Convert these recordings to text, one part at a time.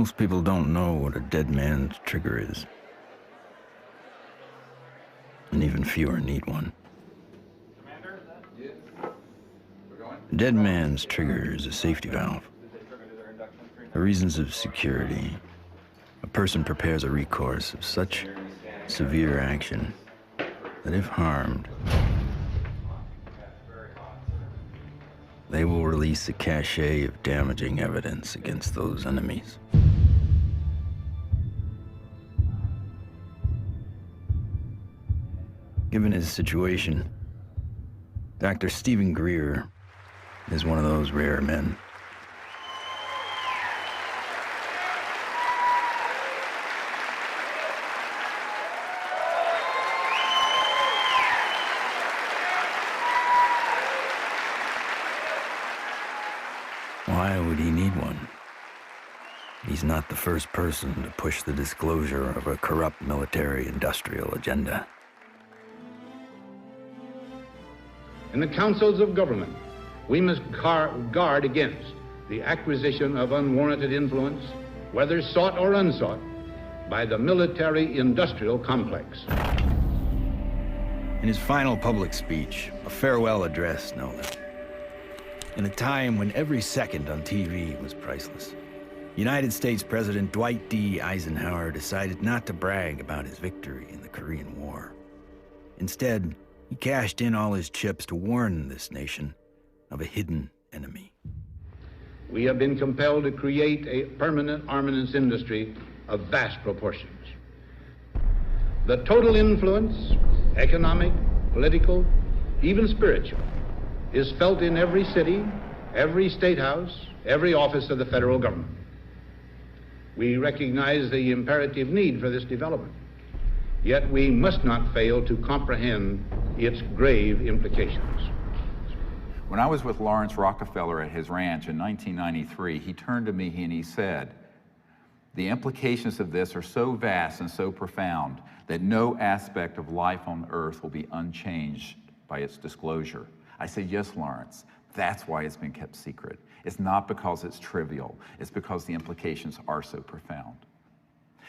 Most people don't know what a dead man's trigger is. And even fewer need one. A dead man's trigger is a safety valve. For reasons of security, a person prepares a recourse of such severe action that if harmed, they will release a cache of damaging evidence against those enemies. Given his situation, Dr. Steven Greer is one of those rare men. Why would he need one? He's not the first person to push the disclosure of a corrupt military-industrial agenda. In the councils of government, we must guard against the acquisition of unwarranted influence, whether sought or unsought, by the military-industrial complex. In his final public speech, a farewell address, no less, in a time when every second on TV was priceless, United States President Dwight D. Eisenhower decided not to brag about his victory in the Korean War. Instead, he cashed in all his chips to warn this nation of a hidden enemy. We have been compelled to create a permanent armaments industry of vast proportions. The total influence, economic, political, even spiritual, is felt in every city, every state house, every office of the federal government. We recognize the imperative need for this development, yet we must not fail to comprehend its grave implications. When I was with Lawrence Rockefeller at his ranch in 1993, he turned to me and he said, "The implications of this are so vast and so profound that no aspect of life on Earth will be unchanged by its disclosure." I said, "Yes, Lawrence, that's why it's been kept secret. It's not because it's trivial, it's because the implications are so profound."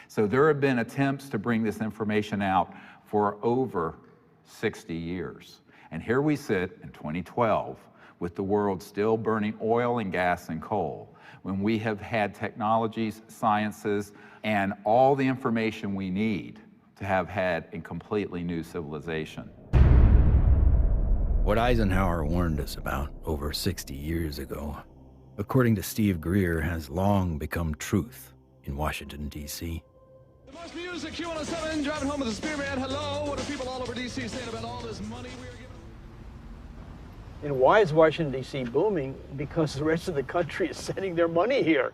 So there have been attempts to bring this information out for over 60 years. And here we sit in 2012 with the world still burning oil and gas and coal, when we have had technologies, sciences, and all the information we need to have had a completely new civilization. What Eisenhower warned us about over 60 years ago, according to Steve Greer, has long become truth in Washington, D.C. The most music, Q107, driving home with the Spearman. Hello, what are people all over D.C. saying about all this money we are giving? And why is Washington, D.C. booming? Because the rest of the country is sending their money here.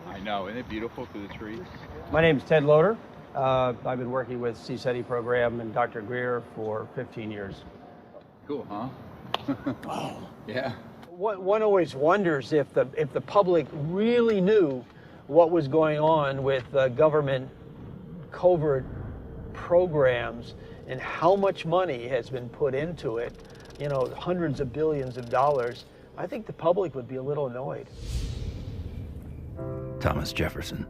I know, isn't it beautiful through the trees? My name is Ted Loader. I've been working with CSETI program and Dr. Greer for 15 years. Cool, huh? Oh. Yeah. One always wonders if the public really knew what was going on with government covert programs and how much money has been put into it, you know, hundreds of billions of dollars. I think the public would be a little annoyed. Thomas Jefferson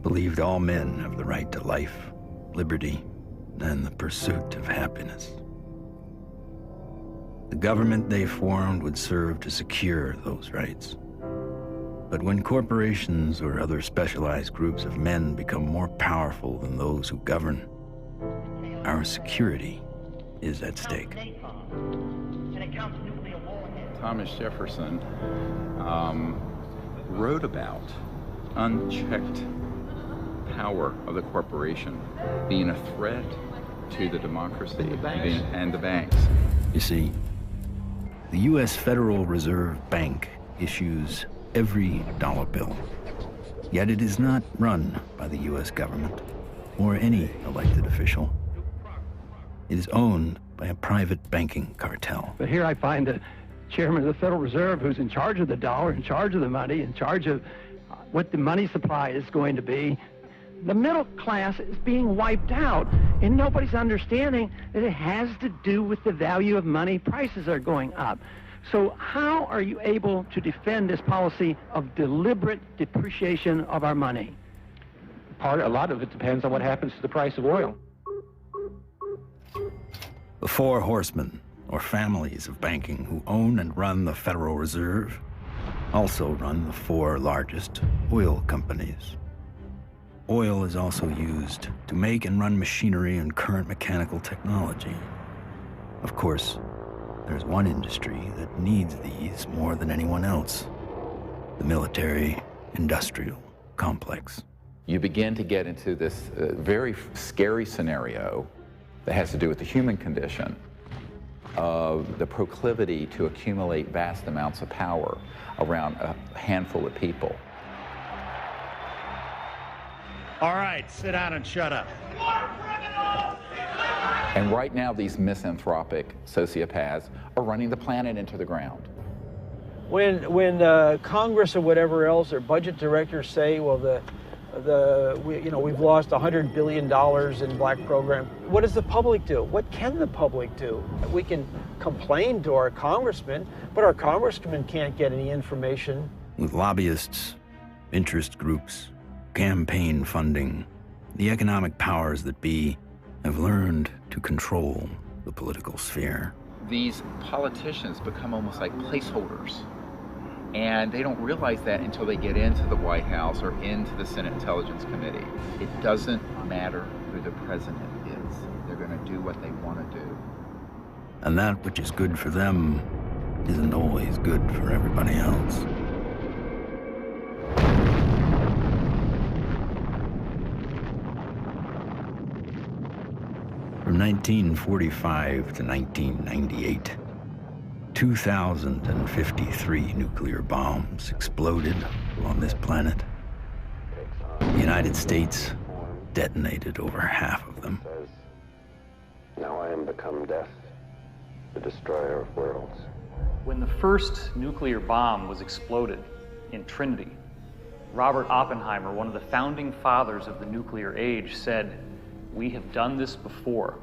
believed all men have the right to life, liberty, and the pursuit of happiness. The government they formed would serve to secure those rights. But when corporations or other specialized groups of men become more powerful than those who govern, our security is at stake. Thomas Jefferson wrote about unchecked power of the corporation being a threat to the democracy and the banks. You see, the U.S. Federal Reserve Bank issues every dollar bill, yet it is not run by the U.S. government or any elected official. It is owned by a private banking cartel. But here I find the chairman of the Federal Reserve, who's in charge of the dollar, in charge of the money, in charge of what the money supply is going to be. The middle class is being wiped out, and nobody's understanding that it has to do with the value of money. Prices are going up. So how are you able to defend this policy of deliberate depreciation of our money? A lot of it depends on what happens to the price of oil. The four horsemen, or families of banking who own and run the Federal Reserve, also run the four largest oil companies. Oil is also used to make and run machinery and current mechanical technology. Of course, there's one industry that needs these more than anyone else: the military-industrial complex. You begin to get into this very scary scenario that has to do with the human condition, of the proclivity to accumulate vast amounts of power around a handful of people. All right, sit down and shut up. And right now, these misanthropic sociopaths are running the planet into the ground. When Congress or whatever else, or budget directors say, well, we've lost $100 billion in black program, what does the public do? What can the public do? We can complain to our congressmen, but our congressmen can't get any information. With lobbyists, interest groups, campaign funding, the economic powers that be have learned to control the political sphere. These politicians become almost like placeholders, and they don't realize that until they get into the White House or into the Senate Intelligence Committee. It doesn't matter who the president is. They're going to do what they want to do. And that which is good for them isn't always good for everybody else. From 1945 to 1998, 2,053 nuclear bombs exploded on this planet. The United States detonated over half of them. Now I am become death, the destroyer of worlds. When the first nuclear bomb was exploded in Trinity, Robert Oppenheimer, one of the founding fathers of the nuclear age, said, "We have done this before."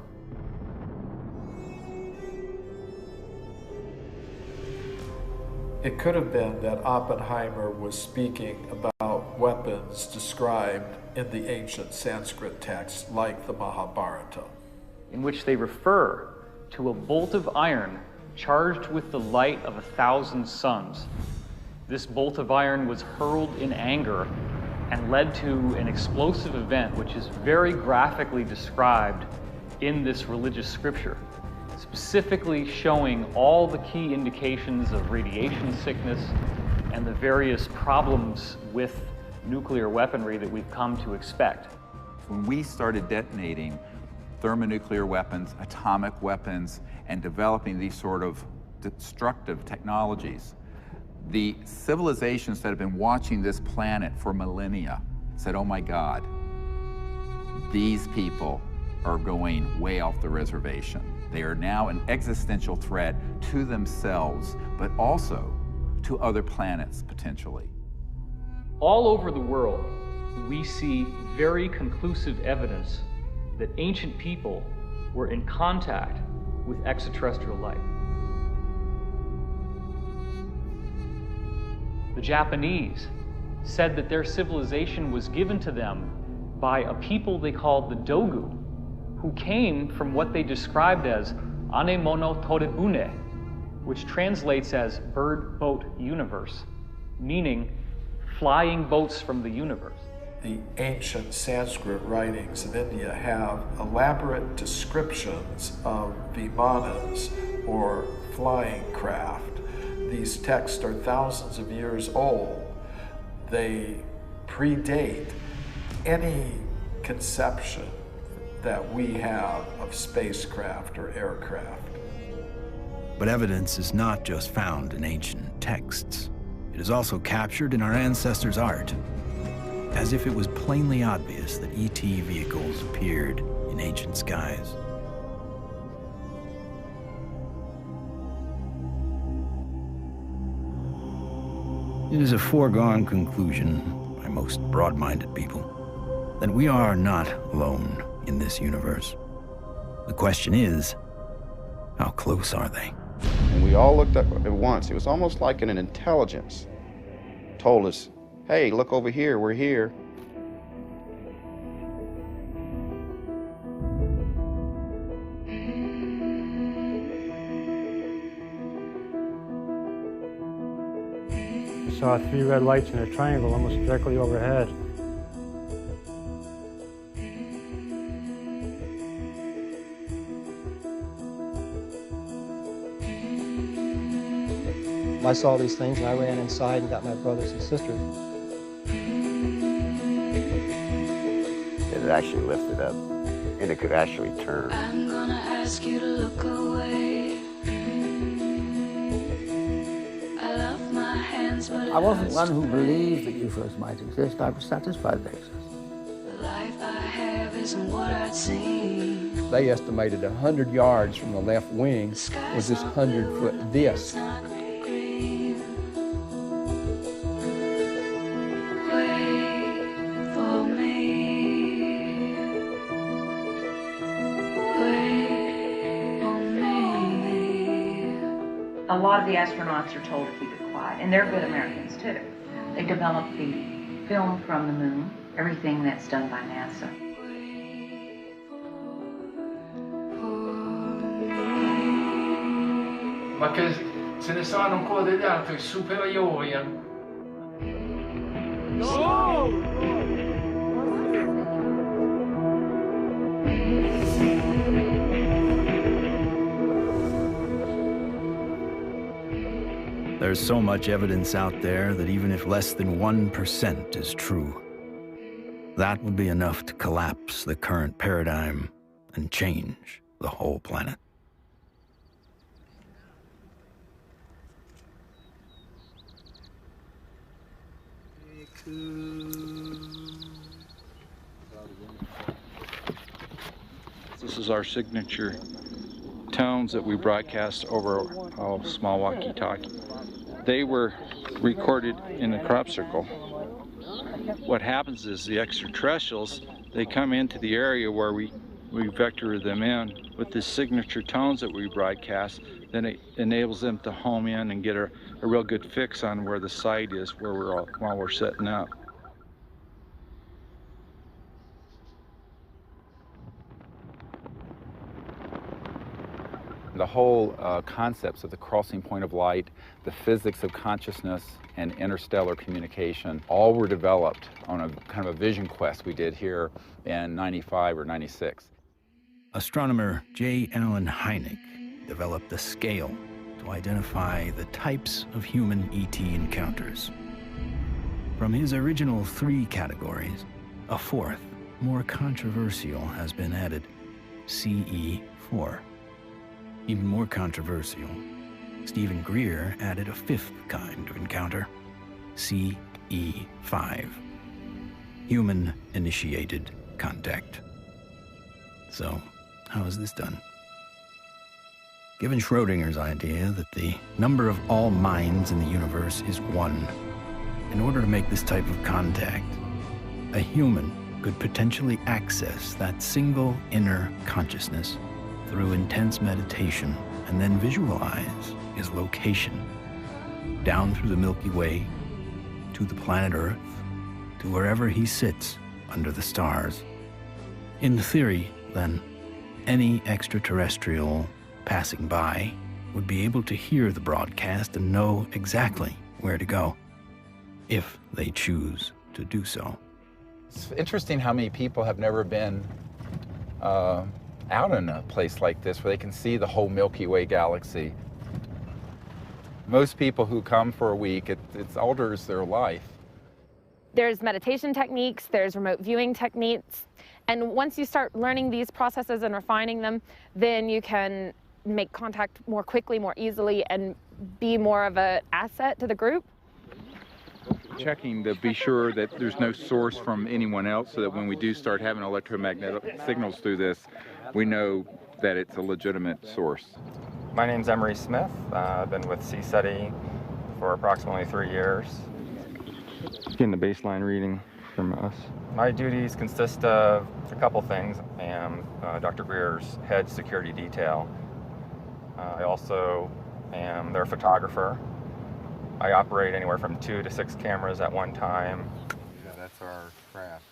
It could have been that Oppenheimer was speaking about weapons described in the ancient Sanskrit texts like the Mahabharata, in which they refer to a bolt of iron charged with the light of 1,000 suns. This bolt of iron was hurled in anger and led to an explosive event which is very graphically described in this religious scripture, specifically showing all the key indications of radiation sickness and the various problems with nuclear weaponry that we've come to expect. When we started detonating thermonuclear weapons, atomic weapons, and developing these sort of destructive technologies, the civilizations that have been watching this planet for millennia said, oh my God, these people are going way off the reservation. They are now an existential threat to themselves, but also to other planets potentially. All over the world, we see very conclusive evidence that ancient people were in contact with extraterrestrial life. The Japanese said that their civilization was given to them by a people they called the Dogu, who came from what they described as Anemono Torebune, which translates as bird boat universe, meaning flying boats from the universe. The ancient Sanskrit writings of India have elaborate descriptions of vimanas, or flying craft. These texts are thousands of years old. They predate any conception that we have of spacecraft or aircraft. But evidence is not just found in ancient texts. It is also captured in our ancestors' art, as if it was plainly obvious that ET vehicles appeared in ancient skies. It is a foregone conclusion by most broad-minded people that we are not alone in this universe. The question is, how close are they? And we all looked up at once. It was almost like an intelligence told us, hey, look over here, we're here. I saw 3 red lights in a triangle almost directly overhead. I saw these things and I ran inside and got my brothers and sisters. It actually lifted up and it could actually turn. I'm gonna ask you to look away. I love my hands, but I wasn't one who believed that UFOs might exist. I was satisfied they exist. the life I have isn't what I'd seen. They estimated 100 yards from the left wing was this 100-foot disc. A lot of the astronauts are told to keep it quiet, and they're good Americans too. They develop the film from the moon, everything that's done by NASA. Ma che se ne sanno ancora degli altri superiori. There's so much evidence out there that even if less than 1% is true, that would be enough to collapse the current paradigm and change the whole planet. This is our signature tones that we broadcast over a small walkie-talkie. They were recorded in a crop circle. What happens is the extraterrestrials, they come into the area where we vector them in with the signature tones that we broadcast. Then it enables them to home in and get a real good fix on where the site is while we're setting up. The whole concepts of the crossing point of light, the physics of consciousness, and interstellar communication all were developed on a kind of a vision quest we did here in 95 or 96. Astronomer J. Allen Hynek developed a scale to identify the types of human ET encounters. From his original 3 categories, a 4th, more controversial, has been added, CE4. Even more controversial, Steven Greer added a 5th kind of encounter, CE5, human-initiated contact. So, how is this done? Given Schrodinger's idea that the number of all minds in the universe is 1, in order to make this type of contact, a human could potentially access that single inner consciousness through intense meditation and then visualize his location down through the Milky Way to the planet Earth to wherever he sits under the stars. In theory, then, any extraterrestrial passing by would be able to hear the broadcast and know exactly where to go, if they choose to do so. It's interesting how many people have never been out in a place like this where they can see the whole Milky Way galaxy. Most people who come for a week, it alters their life. There's meditation techniques, there's remote viewing techniques, and once you start learning these processes and refining them, then you can make contact more quickly, more easily, and be more of an asset to the group. Checking to be sure that there's no source from anyone else, so that when we do start having electromagnetic signals through this, we know that it's a legitimate source. My name's Emery Smith. I've been with CSETI for approximately 3 years. Getting the baseline reading from us. My duties consist of a couple things. I am Dr. Greer's head security detail. I also and they're a photographer. I operate anywhere from 2 to 6 cameras at one time. Yeah, that's our craft.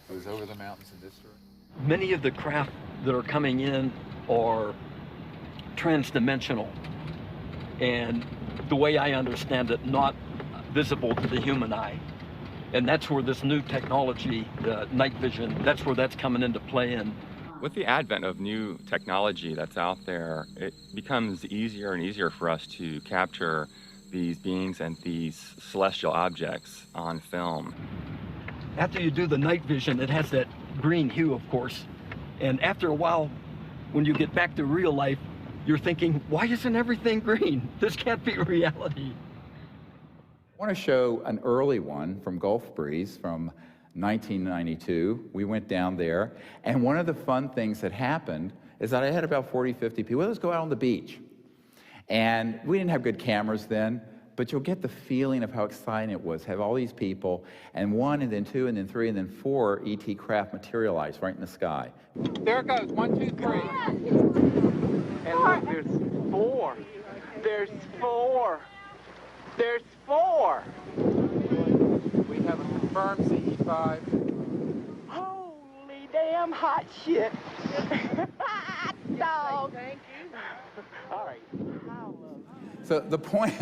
It was over the mountains in this direction. Many of the craft that are coming in are transdimensional, and the way I understand it, not visible to the human eye. And that's where this new technology, night vision, that's where that's coming into play. And with the advent of new technology that's out there, it becomes easier and easier for us to capture these beings and these celestial objects on film. after you do the night vision, it has that green hue, of course. And after a while, when you get back to real life, you're thinking, why isn't everything green? This can't be reality. I want to show an early one from Gulf Breeze from 1992. We went down there, and one of the fun things that happened is that I had about 40, 50 people. Let's go out on the beach. And we didn't have good cameras then, but you'll get the feeling of how exciting it was. Have all these people, and 1, and then 2, and then 3, and then 4 ET craft materialize right in the sky. There it goes, 1, 2, 3. And look, there's 4. There's 4. There's 4. We have a confirmed CE5. Holy damn hot shit. Dog. Thank you. All right. So the point,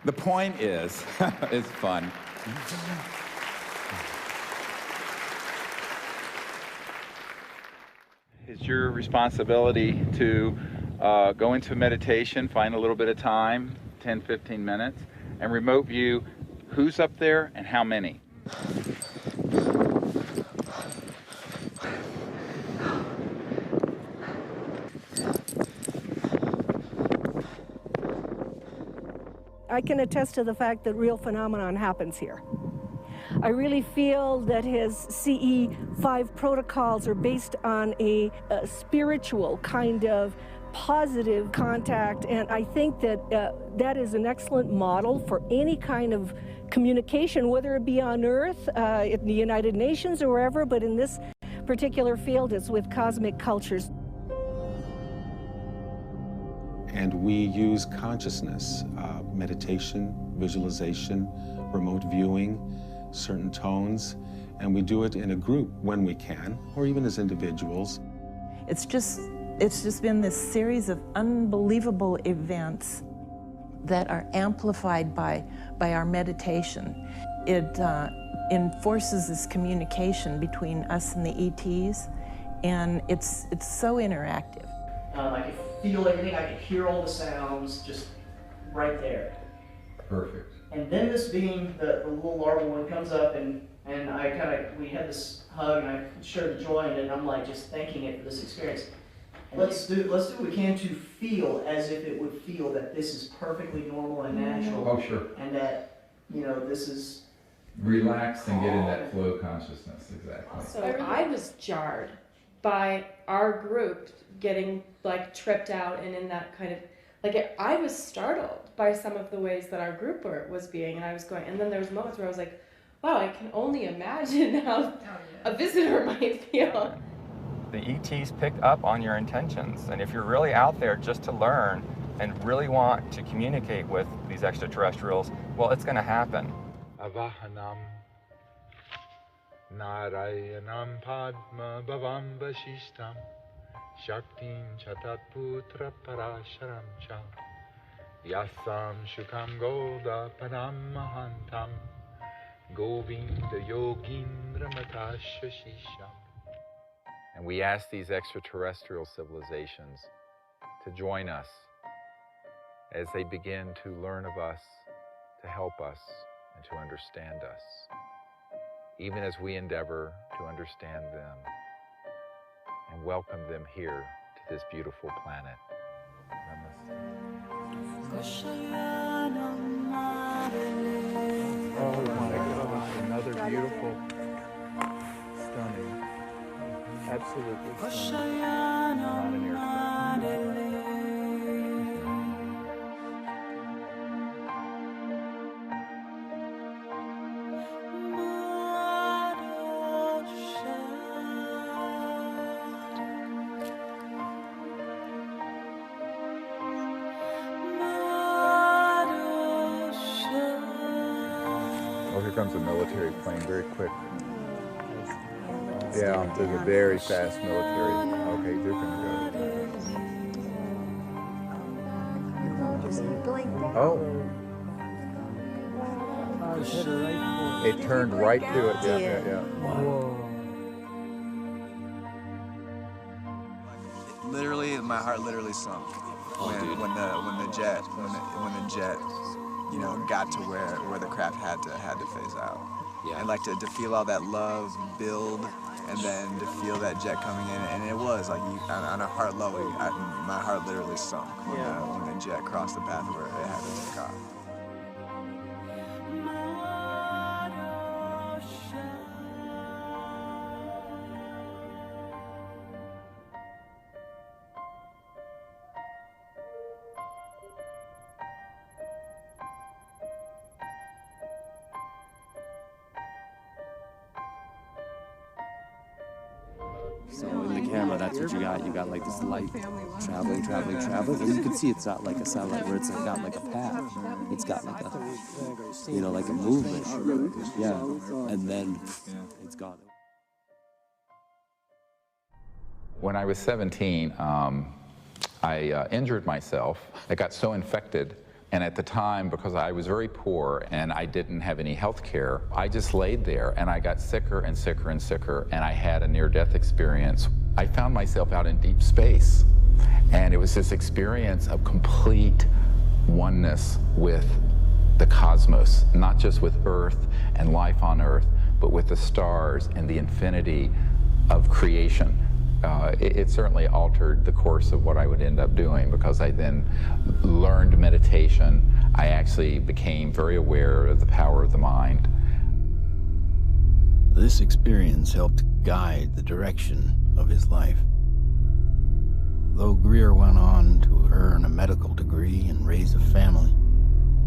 the point is, it's fun. It's your responsibility to go into meditation, find a little bit of time, 10, 15 minutes, and remote view who's up there and how many. I can attest to the fact that real phenomenon happens here. I really feel that his CE5 protocols are based on a spiritual kind of positive contact, and I think that that is an excellent model for any kind of communication, whether it be on Earth, in the United Nations or wherever, but in this particular field it's with cosmic cultures. And we use consciousness, meditation, visualization, remote viewing, certain tones, and we do it in a group when we can, or even as individuals. It's just been this series of unbelievable events that are amplified by our meditation. It enforces this communication between us and the ETs, and it's so interactive. I could feel everything, I could hear all the sounds just right there. Perfect. And then this being the little larval one comes up, and we had this hug, and I shared the joy in it, and I'm like just thanking it for this experience. Let's do what we can to feel as if it would feel that this is perfectly normal and natural. Oh, sure. And that, this is... Relax and get in that flow consciousness, exactly. So I was jarred by our group getting tripped out and in that kind of, I was startled by some of the ways that our group was being, and I was going, and then there was moments where I was like, wow, I can only imagine how a visitor might feel. The ETs pick up on your intentions, and if you're really out there just to learn and really want to communicate with these extraterrestrials, well, it's going to happen. Avahanam Narayanam Padma Bhavam Vashishtam Shaktim Chatat Putra Parasharam Cha Yasam Shukam Goda Padam Mahantam Govinda Yogindra Matashashisham. And we ask these extraterrestrial civilizations to join us as they begin to learn of us, to help us, and to understand us, even as we endeavor to understand them and welcome them here to this beautiful planet. Oh my goodness, another beautiful, stunning, absolutely stunning. Not an aircraft. Oh, here comes a military plane, very quick. Yeah, there's a very fast military. Okay, they're gonna go. Oh. It turned right to it. Yeah. Literally, my heart literally sunk when the jet, you know, got to where the craft had to phase out. Yeah. And like to feel all that love build, and then to feel that jet coming in, and it was like on a heart level, my heart literally sunk when the jet crossed the path where it had to take off. So in the camera, that's what you got. You got like this light traveling, and you can see it's not like a satellite where it's not like a path. It's got like a, you know, like a movement. Yeah, and then it's gone. When I was 17, I injured myself. I got so infected. And at the time, because I was very poor and I didn't have any health care, I just laid there and I got sicker and sicker and sicker, and I had a near-death experience. I found myself out in deep space, and it was this experience of complete oneness with the cosmos, not just with Earth and life on Earth, but with the stars and the infinity of creation. It certainly altered the course of what I would end up doing, because I then learned meditation. I actually became very aware of the power of the mind. This experience helped guide the direction of his life. Though Greer went on to earn a medical degree and raise a family,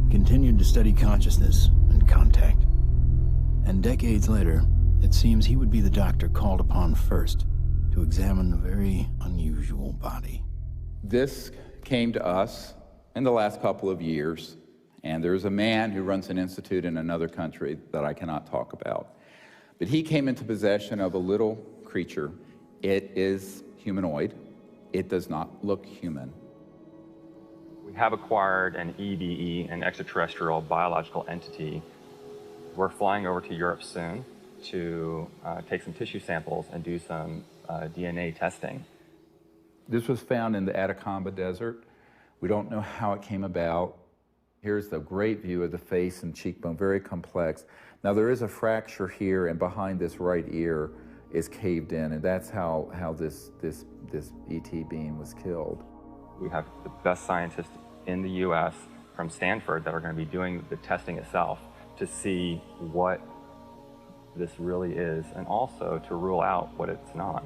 he continued to study consciousness and contact. And decades later, it seems he would be the doctor called upon first to examine a very unusual body. This came to us in the last couple of years, and there's a man who runs an institute in another country that I cannot talk about. But he came into possession of a little creature. It is humanoid. It does not look human. We have acquired an EBE, an extraterrestrial biological entity. We're flying over to Europe soon to take some tissue samples and do some DNA testing. This was found in the Atacama Desert. We don't know how it came about. Here's the great view of the face and cheekbone, very complex. Now there is a fracture here, and behind this right ear is caved in, and that's how this ET being was killed. We have the best scientists in the US from Stanford that are going to be doing the testing itself to see what this really is, and also to rule out what it's not.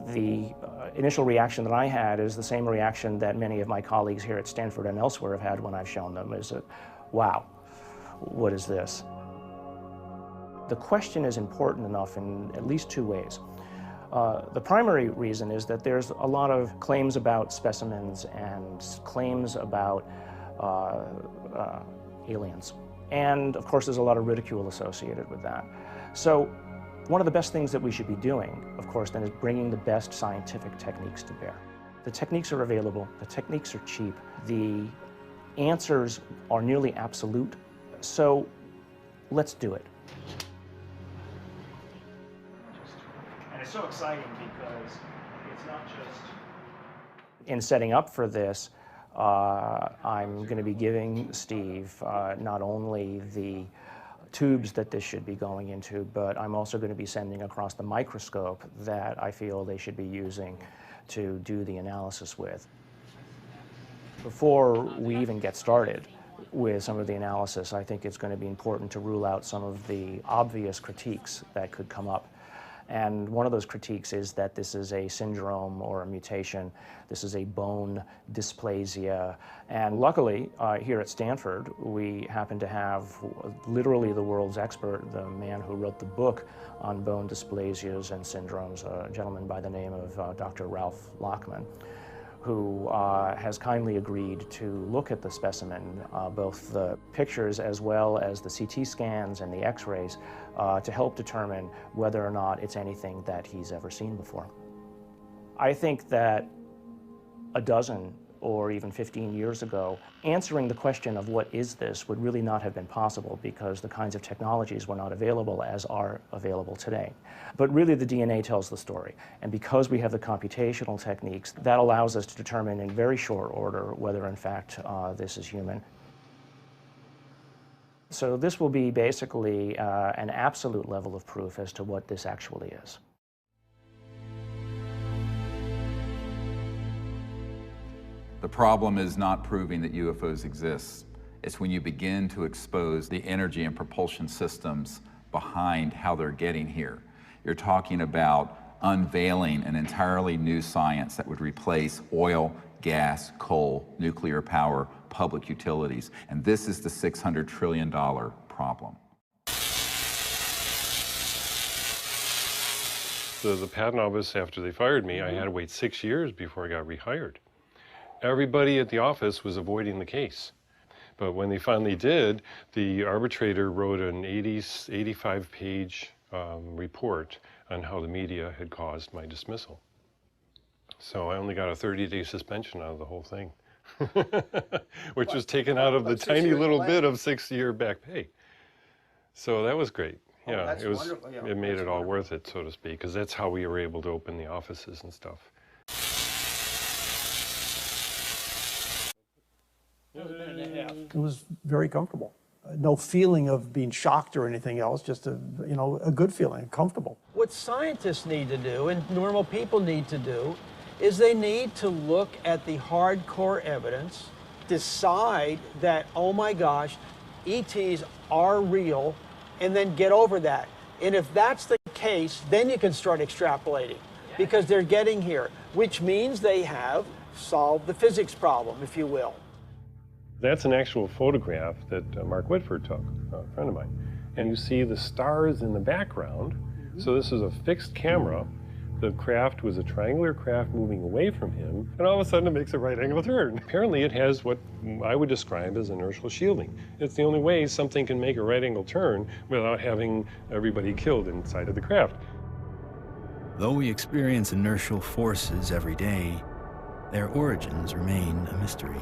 The initial reaction that I had is the same reaction that many of my colleagues here at Stanford and elsewhere have had when I've shown them, is that, wow, what is this? The question is important enough in at least two ways. The primary reason is that there's a lot of claims about specimens and claims about aliens. And of course, there's a lot of ridicule associated with that. So one of the best things that we should be doing, of course, then is bringing the best scientific techniques to bear. The techniques are available, the techniques are cheap, the answers are nearly absolute, so let's do it. And it's so exciting because it's not just... In setting up for this, I'm going to be giving Steve not only the tubes that this should be going into, but I'm also going to be sending across the microscope that I feel they should be using to do the analysis with. Before we even get started with some of the analysis, I think it's going to be important to rule out some of the obvious critiques that could come up. And one of those critiques is that this is a syndrome or a mutation. This is a bone dysplasia. And luckily, here at Stanford, we happen to have literally the world's expert, the man who wrote the book on bone dysplasias and syndromes, a gentleman by the name of Dr. Ralph Lachman, who has kindly agreed to look at the specimen, both the pictures as well as the CT scans and the X-rays, to help determine whether or not it's anything that he's ever seen before. I think that a dozen or even 15 years ago, answering the question of what is this would really not have been possible because the kinds of technologies were not available as are available today. But really the DNA tells the story. And because we have the computational techniques, that allows us to determine in very short order whether in fact this is human. So this will be basically an absolute level of proof as to what this actually is. The problem is not proving that UFOs exist. It's when you begin to expose the energy and propulsion systems behind how they're getting here. You're talking about unveiling an entirely new science that would replace oil, gas, coal, nuclear power, public utilities. And this is the $600 trillion problem. The patent office, after they fired me, I had to wait 6 years before I got rehired. Everybody at the office was avoiding the case. But when they finally did, the arbitrator wrote an 85-page report on how the media had caused my dismissal. So I only got a 30-day suspension out of the whole thing, which was taken out of the tiny little bit of 6-year back pay. So that was great. Yeah, it was. It made it all worth it, so to speak, because that's how we were able to open the offices and stuff. It was very comfortable. No feeling of being shocked or anything else, just a good feeling, comfortable. What scientists need to do, and normal people need to do, is they need to look at the hardcore evidence, decide that, oh my gosh, ETs are real, and then get over that. And if that's the case, then you can start extrapolating, because they're getting here, which means they have solved the physics problem, if you will. That's an actual photograph that Mark Whitford took, a friend of mine. And you see the stars in the background. So this is a fixed camera. The craft was a triangular craft moving away from him, and all of a sudden it makes a right angle turn. Apparently it has what I would describe as inertial shielding. It's the only way something can make a right angle turn without having everybody killed inside of the craft. Though we experience inertial forces every day, their origins remain a mystery.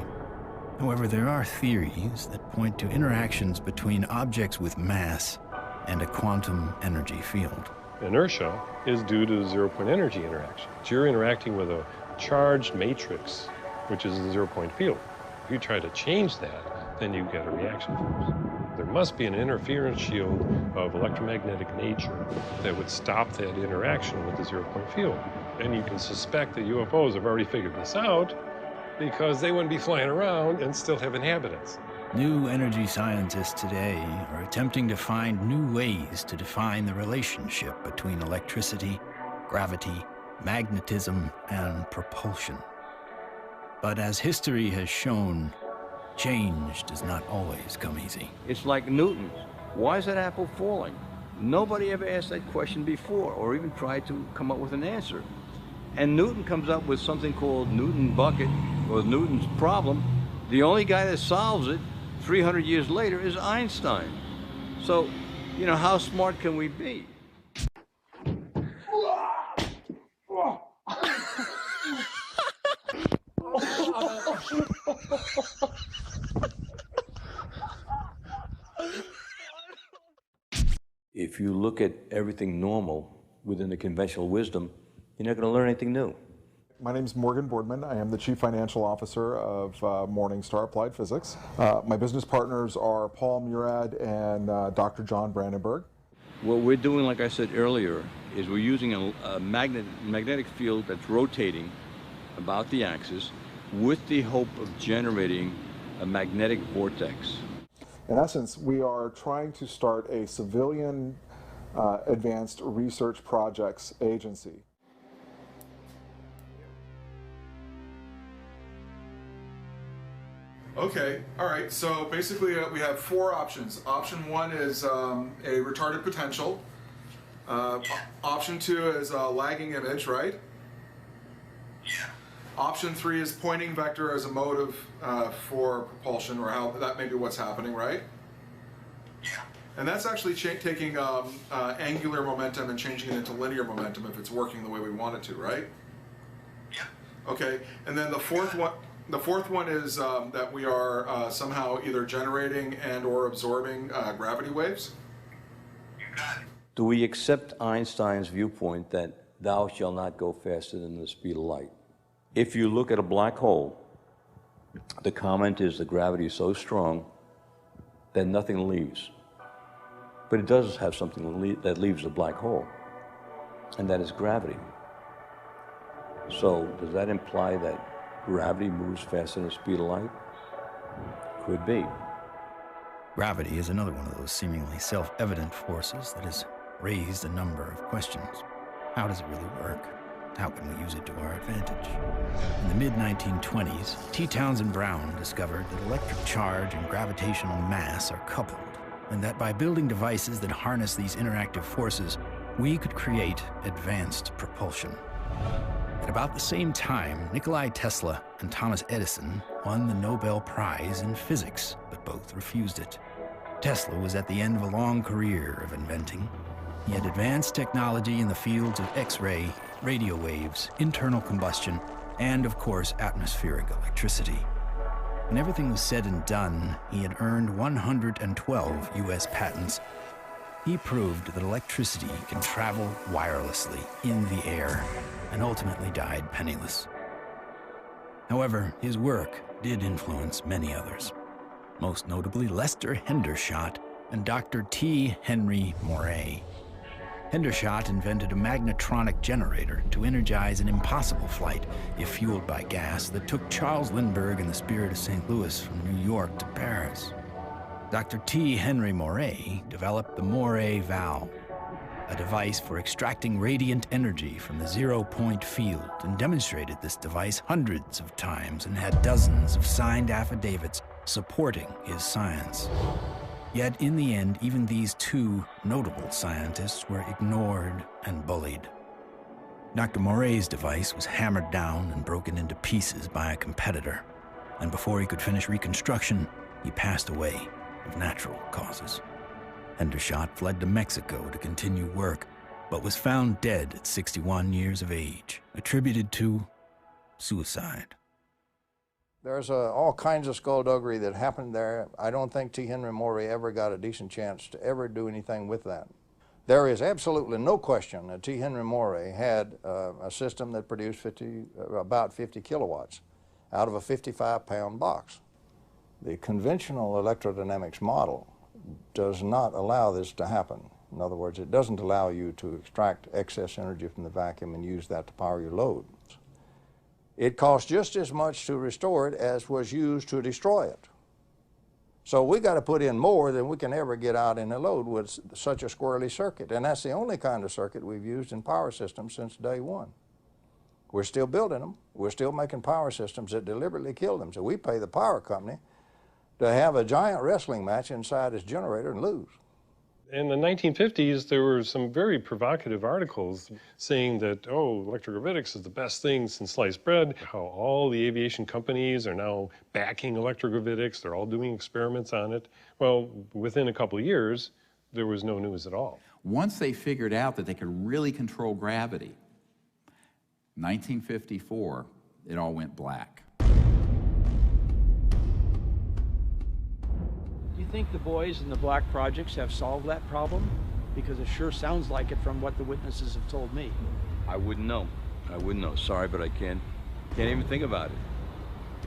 However, there are theories that point to interactions between objects with mass and a quantum energy field. Inertia is due to the zero-point energy interaction. You're interacting with a charged matrix, which is a zero-point field. If you try to change that, then you get a reaction force. There must be an interference shield of electromagnetic nature that would stop that interaction with the zero-point field. And you can suspect that UFOs have already figured this out, because they wouldn't be flying around and still have inhabitants. New energy scientists today are attempting to find new ways to define the relationship between electricity, gravity, magnetism, and propulsion. But as history has shown, change does not always come easy. It's like Newton. Why is that apple falling? Nobody ever asked that question before or even tried to come up with an answer. And Newton comes up with something called Newton bucket, or Newton's problem. The only guy that solves it 300 years later is Einstein. So, how smart can we be? If you look at everything normal within the conventional wisdom, you're not going to learn anything new. My name is Morgan Boardman. I am the Chief Financial Officer of Morningstar Applied Physics. My business partners are Paul Murad and Dr. John Brandenburg. What we're doing, like I said earlier, is we're using a magnetic field that's rotating about the axis with the hope of generating a magnetic vortex. In essence, we are trying to start a civilian advanced research projects agency. Okay, all right, so basically we have 4 options. Option 1 is a retarded potential. Option 2 is a lagging image, right? Yeah. Option 3 is pointing vector as a motive for propulsion, or how that may be what's happening, right? Yeah. And that's actually taking angular momentum and changing it into linear momentum if it's working the way we want it to, right? Yeah. Okay. And then the fourth one is that we are somehow either generating and or absorbing gravity waves. You got it. Do we accept Einstein's viewpoint that thou shalt not go faster than the speed of light? If you look at a black hole, the comment is the gravity is so strong that nothing leaves. But it does have something that leaves the black hole, and that is gravity. So does that imply that gravity moves faster than the speed of light? Could be. Gravity is another one of those seemingly self-evident forces that has raised a number of questions. How does it really work? How can we use it to our advantage? In the mid-1920s, T. Townsend Brown discovered that electric charge and gravitational mass are coupled, and that by building devices that harness these interactive forces, we could create advanced propulsion. At about the same time, Nikola Tesla and Thomas Edison won the Nobel Prize in physics, but both refused it. Tesla was at the end of a long career of inventing. He had advanced technology in the fields of X-ray, radio waves, internal combustion, and, of course, atmospheric electricity. When everything was said and done, he had earned 112 U.S. patents. He proved that electricity can travel wirelessly in the air, and ultimately died penniless. However, his work did influence many others, most notably Lester Hendershot and Dr. T. Henry Moray. Hendershot invented a magnetronic generator to energize an impossible flight, if fueled by gas, that took Charles Lindbergh and the Spirit of St. Louis from New York to Paris. Dr. T. Henry Moray developed the Moray valve, a device for extracting radiant energy from the zero-point field, and demonstrated this device hundreds of times and had dozens of signed affidavits supporting his science. Yet in the end, even these two notable scientists were ignored and bullied. Dr. Moray's device was hammered down and broken into pieces by a competitor, and before he could finish reconstruction, he passed away of natural causes. Hendershot fled to Mexico to continue work, but was found dead at 61 years of age, attributed to suicide. There's all kinds of skullduggery that happened there. I don't think T. Henry Moray ever got a decent chance to ever do anything with that. There is absolutely no question that T. Henry Moray had a system that produced about 50 kilowatts out of a 55-pound box. The conventional electrodynamics model does not allow this to happen. In other words, it doesn't allow you to extract excess energy from the vacuum and use that to power your load. It costs just as much to restore it as was used to destroy it. So we got to put in more than we can ever get out in a load with such a squirrely circuit. And that's the only kind of circuit we've used in power systems since day one. We're still building them. We're still making power systems that deliberately kill them. So we pay the power company to have a giant wrestling match inside his generator and lose. In the 1950s, there were some very provocative articles saying that, oh, electrogravitics is the best thing since sliced bread, how all the aviation companies are now backing electrogravitics, they're all doing experiments on it. Well, within a couple of years, there was no news at all. Once they figured out that they could really control gravity, 1954, it all went black. Do you think the boys in the black projects have solved that problem? Because it sure sounds like it from what the witnesses have told me. I wouldn't know. I wouldn't know. Sorry, but I can't even think about it.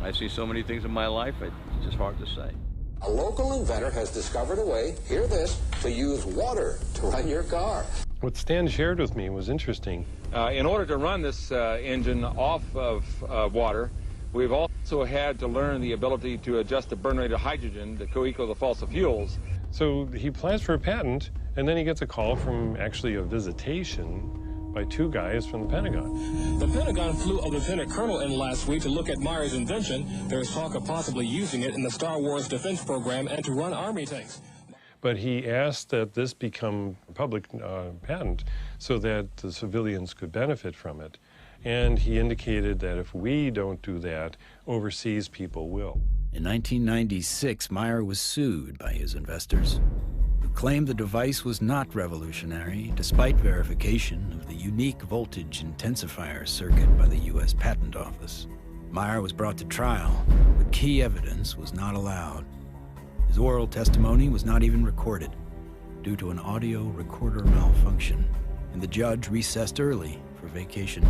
I see so many things in my life, it's just hard to say. A local inventor has discovered a way, hear this, to use water to run your car. What Stan shared with me was interesting. In order to run this engine off of water, we've also had to learn the ability to adjust the burn rate of hydrogen to co-equal the fossil fuels. So he applies for a patent, and then he gets a call from actually a visitation by two guys from the Pentagon. The Pentagon flew a lieutenant colonel in last week to look at Meyer's invention. There's talk of possibly using it in the Star Wars defense program and to run Army tanks. But he asked that this become a public patent so that the civilians could benefit from it. And he indicated that if we don't do that, overseas people will. In 1996, Meyer was sued by his investors, who claimed the device was not revolutionary, despite verification of the unique voltage intensifier circuit by the U.S. Patent Office. Meyer was brought to trial, but key evidence was not allowed. His oral testimony was not even recorded due to an audio recorder malfunction, and the judge recessed early for vacation.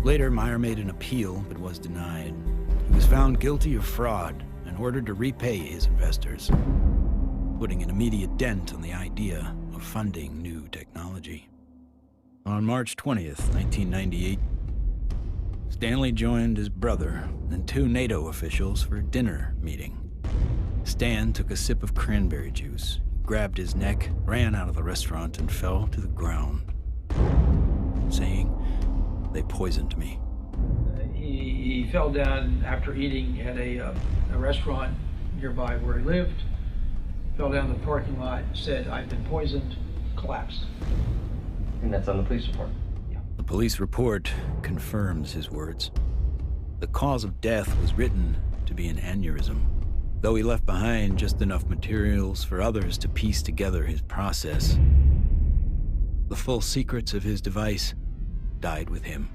Later, Meyer made an appeal but was denied. He was found guilty of fraud and ordered to repay his investors, putting an immediate dent on the idea of funding new technology. On March 20th, 1998, Stanley joined his brother and 2 NATO officials for a dinner meeting. Stan took a sip of cranberry juice, grabbed his neck, ran out of the restaurant, and fell to the ground, saying, "They poisoned me." He fell down after eating at a restaurant nearby where he lived, fell down the parking lot, said, "I've been poisoned," collapsed. And that's on the police report? The police report confirms his words. The cause of death was written to be an aneurysm, though he left behind just enough materials for others to piece together his process. The full secrets of his device died with him.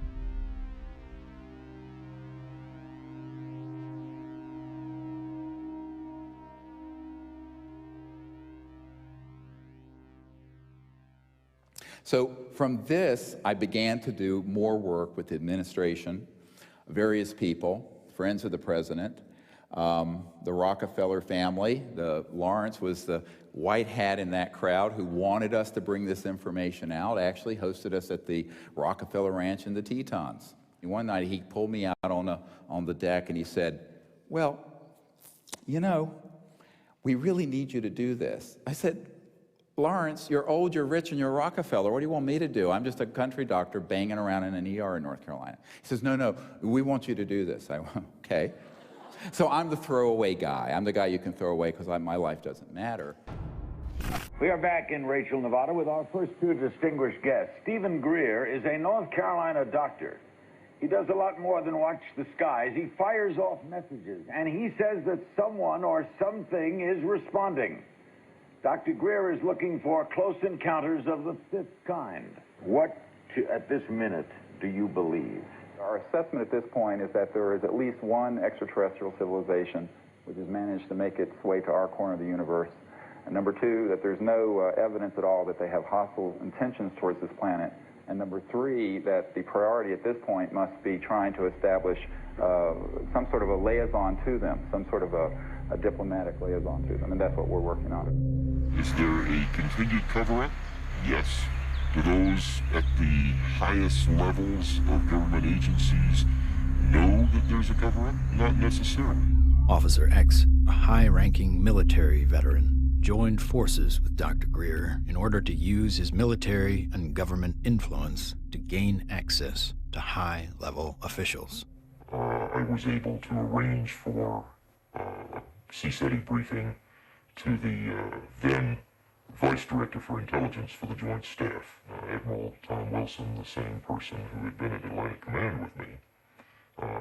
So from this, I began to do more work with the administration, various people, friends of the president, the Rockefeller family. Lawrence was the white hat in that crowd who wanted us to bring this information out, actually hosted us at the Rockefeller Ranch in the Tetons. And one night he pulled me out on the deck and he said, "Well, you know, we really need you to do this." I said, "Lawrence, you're old, you're rich, and you're Rockefeller. What do you want me to do? I'm just a country doctor banging around in an ER in North Carolina." He says, no, we want you to do this. I went, okay. So I'm the throwaway guy. I'm the guy you can throw away because my life doesn't matter. We are back in Rachel, Nevada with our first 2 distinguished guests. Steven Greer is a North Carolina doctor. He does a lot more than watch the skies. He fires off messages, and he says that someone or something is responding. Dr. Greer is looking for close encounters of the 5th kind. What, at this minute, do you believe? Our assessment at this point is that there is at least one extraterrestrial civilization which has managed to make its way to our corner of the universe. And number 2, that there's no evidence at all that they have hostile intentions towards this planet. And number 3, that the priority at this point must be trying to establish some sort of a liaison to them, some sort of a diplomatic liaison to them, and that's what we're working on. Is there a continued cover-up? Yes. Do those at the highest levels of government agencies know that there's a cover-up? Not necessarily. Officer X, a high-ranking military veteran, joined forces with Dr. Greer in order to use his military and government influence to gain access to high-level officials. I was able to arrange for a CSETI briefing to the then Vice Director for Intelligence for the Joint Staff, Admiral Tom Wilson, the same person who had been at Atlantic Command with me.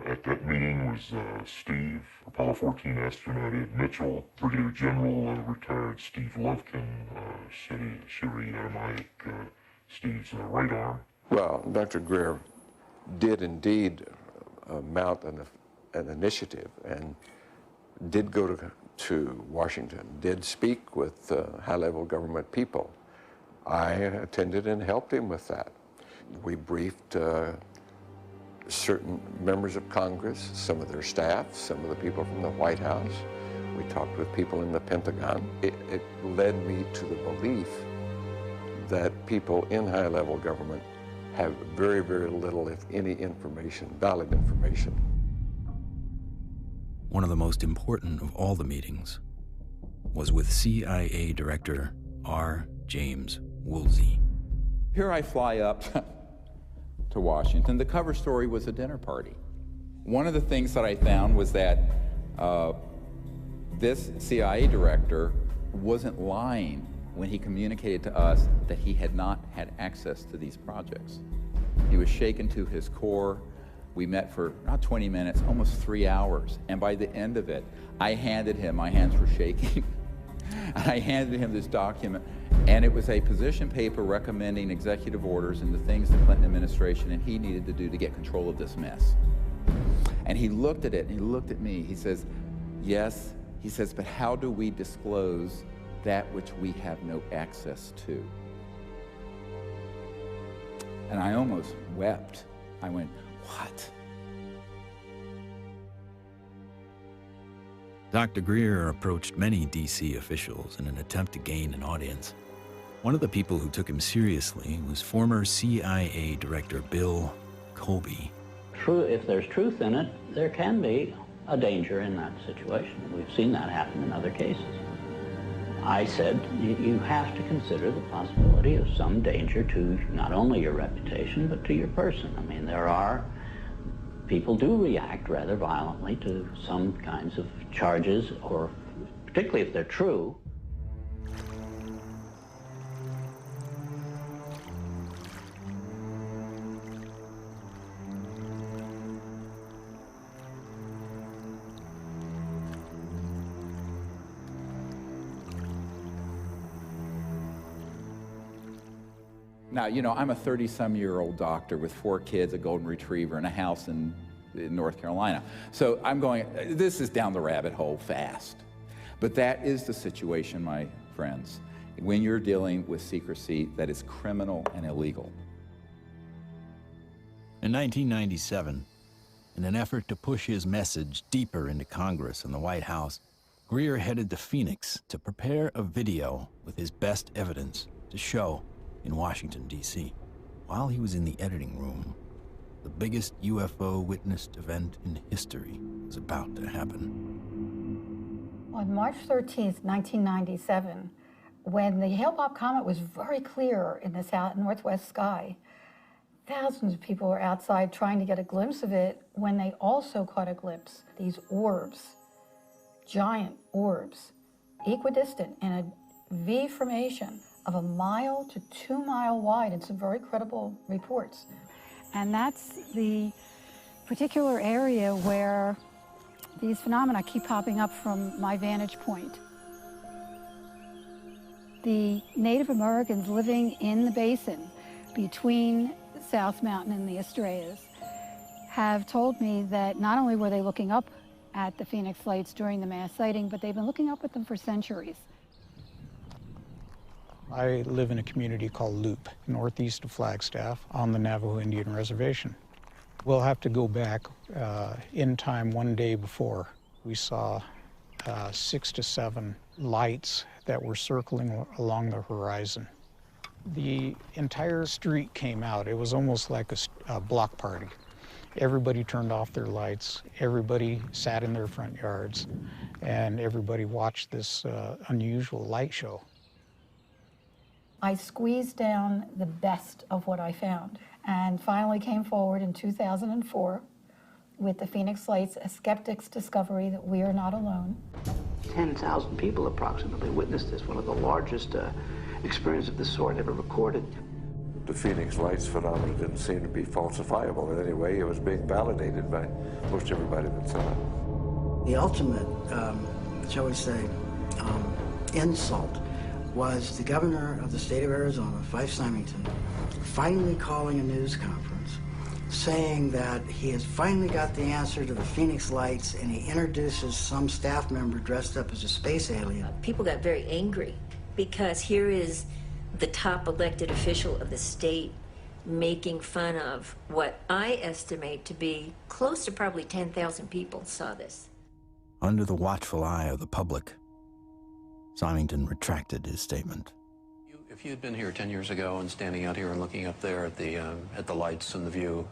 At that meeting was Steve, Apollo 14 astronaut Ed Mitchell, Brigadier General retired Steve Lovkin, Siri Automatic, Steve's right arm. Well, Dr. Greer did indeed mount an initiative and did go to Washington, did speak with high-level government people. I attended and helped him with that. We briefed certain members of Congress, some of their staff, some of the people from the White House. We talked with people in the Pentagon. It led me to the belief that people in high-level government have very, very little, if any, information, valid information. One of the most important of all the meetings was with CIA Director R. James Woolsey. Here I fly up to Washington. The cover story was a dinner party. One of the things that I found was that this CIA director wasn't lying when he communicated to us that he had not had access to these projects. He was shaken to his core. We met for not 20 minutes, almost 3 hours. And by the end of it, I handed him, my hands were shaking, I handed him this document, and it was a position paper recommending executive orders and the things the Clinton administration and he needed to do to get control of this mess. And he looked at it, and he looked at me. He says, yes, he says, but how do we disclose that which we have no access to? And I almost wept. I went, what? Dr. Greer approached many D.C. officials in an attempt to gain an audience. One of the people who took him seriously was former CIA Director Bill Colby. If there's truth in it, there can be a danger in that situation. We've seen that happen in other cases. I said, you have to consider the possibility of some danger to not only your reputation, but to your person. I mean, people do react rather violently to some kinds of charges, or particularly if they're true. Now, you know, I'm a 30-some-year-old doctor with 4 kids, a golden retriever, and a house in North Carolina. So I'm going, this is down the rabbit hole fast. But that is the situation, my friends, when you're dealing with secrecy that is criminal and illegal. In 1997, in an effort to push his message deeper into Congress and the White House, Greer headed to Phoenix to prepare a video with his best evidence to show in Washington, D.C. While he was in the editing room, the biggest UFO witnessed event in history was about to happen. On March 13th, 1997, when the Hale-Bopp comet was very clear in the northwest sky, thousands of people were outside trying to get a glimpse of it when they also caught a glimpse. These orbs, giant orbs, equidistant in a V formation of 1 mile to 2 mile wide in some very credible reports. And that's the particular area where these phenomena keep popping up from my vantage point. The Native Americans living in the basin between South Mountain and the Estrellas have told me that not only were they looking up at the Phoenix Lights during the mass sighting, but they've been looking up at them for centuries. I live in a community called Loop, northeast of Flagstaff, on the Navajo Indian Reservation. We'll have to go back in time one day before. We saw 6 to 7 lights that were circling along the horizon. The entire street came out. It was almost like a block party. Everybody turned off their lights, everybody sat in their front yards, and everybody watched this unusual light show. I squeezed down the best of what I found and finally came forward in 2004 with the Phoenix Lights, a skeptic's discovery that we are not alone. 10,000 people approximately witnessed this, one of the largest experiences of this sort ever recorded. The Phoenix Lights phenomenon didn't seem to be falsifiable in any way. It was being validated by most everybody that saw it. The ultimate, shall we say, insult was the governor of the state of Arizona, Fife Symington, finally calling a news conference saying that he has finally got the answer to the Phoenix Lights, and he introduces some staff member dressed up as a space alien. People got very angry because here is the top elected official of the state making fun of what I estimate to be close to probably 10,000 people saw this. Under the watchful eye of the public, Symington retracted his statement. If you had been here 10 years ago and standing out here and looking up there at the lights and the view,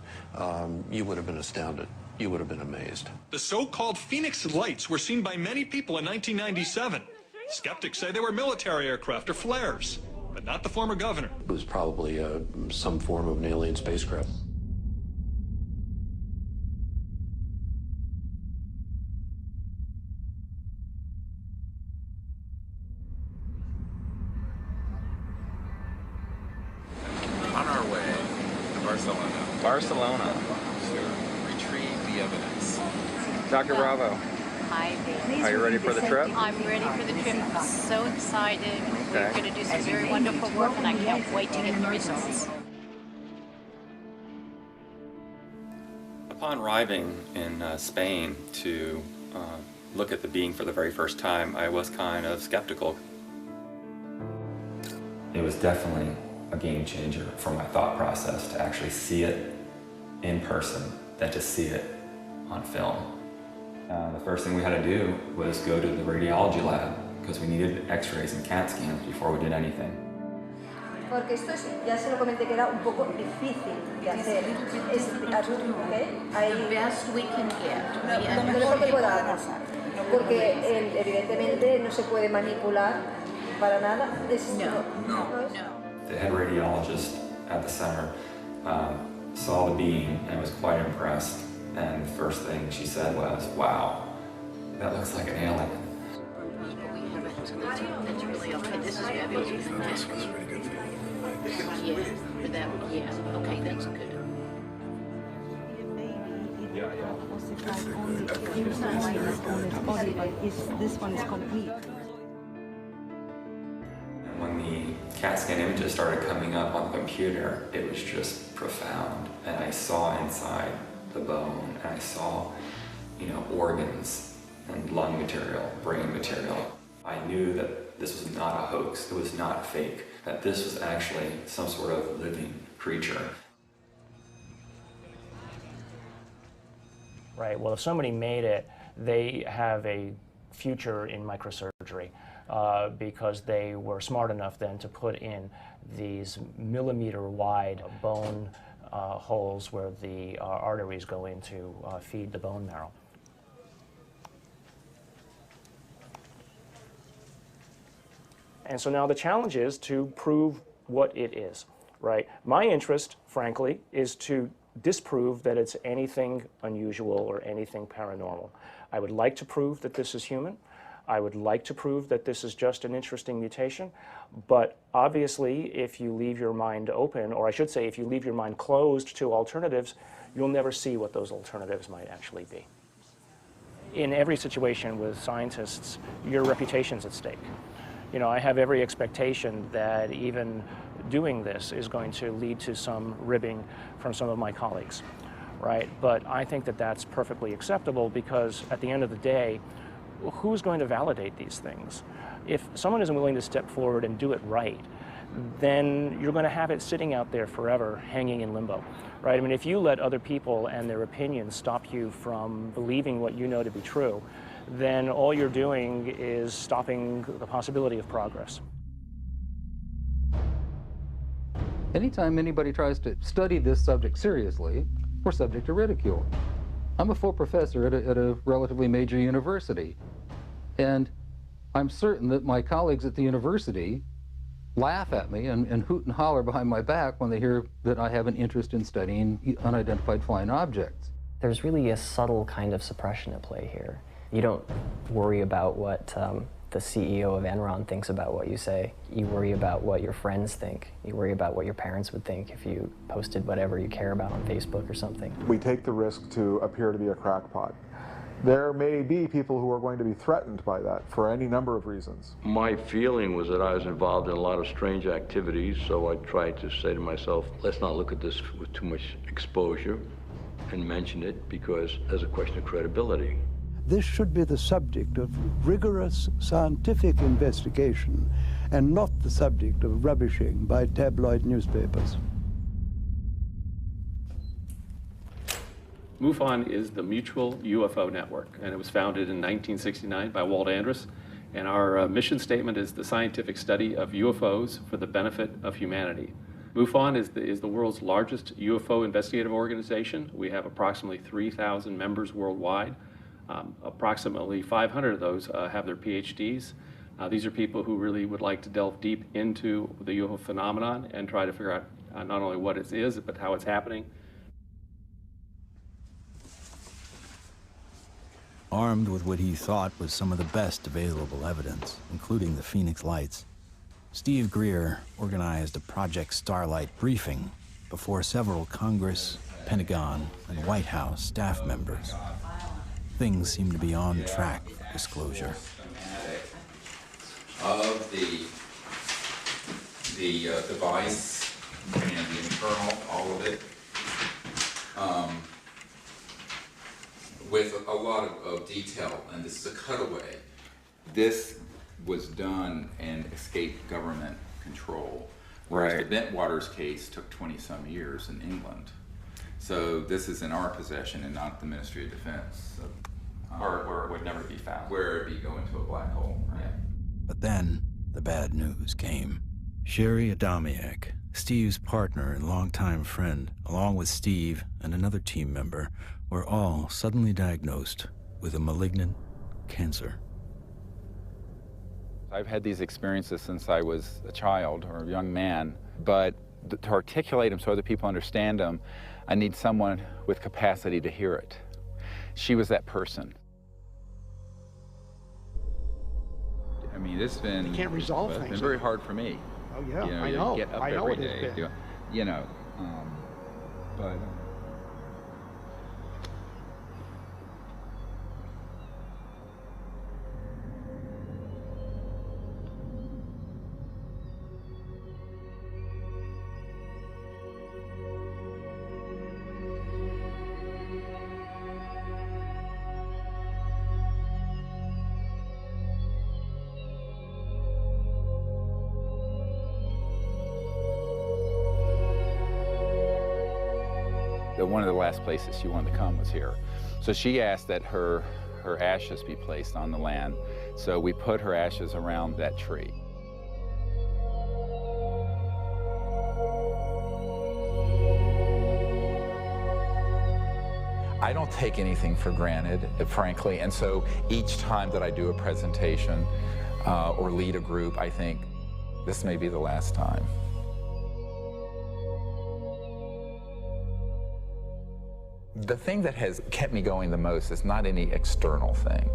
you would have been astounded. You would have been amazed. The so-called Phoenix Lights were seen by many people in 1997. Skeptics say they were military aircraft or flares, but not the former governor. It was probably some form of an alien spacecraft. On our way to Barcelona, Barcelona to retrieve the evidence. Dr. Bravo. Hi, Are you ready for the trip? I'm ready for the trip. I'm so excited. Okay. We're going to do some very wonderful work, and I can't wait to get the results. Upon arriving in Spain to look at the being for the very first time, I was kind of skeptical. It was definitely a game changer for my thought process to actually see it in person than to see it on film. The first thing we had to do was go to the radiology lab because we needed x-rays and CAT scans before we did anything. Porque esto ya se lo comenté que era un poco difícil de hacer. The best we can get. Lo mejor que podamos. Porque evidentemente no se puede manipular para nada. No. The head radiologist at the center saw the being and was quite impressed. And the first thing she said was, "Wow, that looks like an alien." That's really okay. This is fabulous. This one's pretty good for you. Yeah, for that, yeah. Okay, that's good. This one is complete. When the CAT scan images started coming up on the computer, it was just profound. And I saw inside the bone, and I saw, organs and lung material, brain material. I knew that this was not a hoax, it was not fake, that this was actually some sort of living creature. Right, well, if somebody made it, they have a future in microsurgery because they were smart enough then to put in these millimeter-wide bone holes where the arteries go in to feed the bone marrow. And so now the challenge is to prove what it is, right? My interest, frankly, is to disprove that it's anything unusual or anything paranormal. I would like to prove that this is human. I would like to prove that this is just an interesting mutation, but obviously if you leave your mind open, or I should say if you leave your mind closed to alternatives, you'll never see what those alternatives might actually be. In every situation with scientists, your reputation's at stake. I have every expectation that even doing this is going to lead to some ribbing from some of my colleagues, right? But I think that that's perfectly acceptable because at the end of the day, who's going to validate these things? If someone isn't willing to step forward and do it right, then you're going to have it sitting out there forever, hanging in limbo, right? I mean, if you let other people and their opinions stop you from believing what you know to be true, then all you're doing is stopping the possibility of progress. Anytime anybody tries to study this subject seriously, we're subject to ridicule. I'm a full professor at a relatively major university, and I'm certain that my colleagues at the university laugh at me and hoot and holler behind my back when they hear that I have an interest in studying unidentified flying objects. There's really a subtle kind of suppression at play here. You don't worry about what the CEO of Enron thinks about what you say. You worry about what your friends think. You worry about what your parents would think if you posted whatever you care about on Facebook or something. We take the risk to appear to be a crackpot. There may be people who are going to be threatened by that for any number of reasons. My feeling was that I was involved in a lot of strange activities, so I tried to say to myself, let's not look at this with too much exposure and mention it because there's a question of credibility. This should be the subject of rigorous scientific investigation and not the subject of rubbishing by tabloid newspapers. MUFON is the Mutual UFO Network, and it was founded in 1969 by Walt Andrus. And our mission statement is the scientific study of UFOs for the benefit of humanity. MUFON is the world's largest UFO investigative organization. We have approximately 3,000 members worldwide. Approximately 500 of those have their PhDs. These are people who really would like to delve deep into the UFO phenomenon and try to figure out not only what it is, but how it's happening. Armed with what he thought was some of the best available evidence, including the Phoenix Lights, Steve Greer organized a Project Starlight briefing before several Congress Pentagon, and White House staff members. Things seem to be on track for disclosure. Of the device and the internal, all of it, with a lot of detail, and this is a cutaway. This was done and escaped government control, whereas the Bentwaters case took 20-some years in England. So this is in our possession and not the Ministry of Defense. So, or it would never be found. Where it'd be going to a black hole, right? Yeah. But then, the bad news came. Sherry Adamiak, Steve's partner and longtime friend, along with Steve and another team member, were all suddenly diagnosed with a malignant cancer. I've had these experiences since I was a child or a young man, but to articulate them so other people understand them, I need someone with capacity to hear it. She was that person. I mean, it's been... You can't resolve things. It's been very hard for me. Oh, yeah, you know, I know. Get up I know every it has day, been. you know, but... One of the last places she wanted to come was here. So she asked that her ashes be placed on the land. So we put her ashes around that tree. I don't take anything for granted, frankly, and so each time that I do a presentation or lead a group, I think, this may be the last time. The thing that has kept me going the most is not any external thing,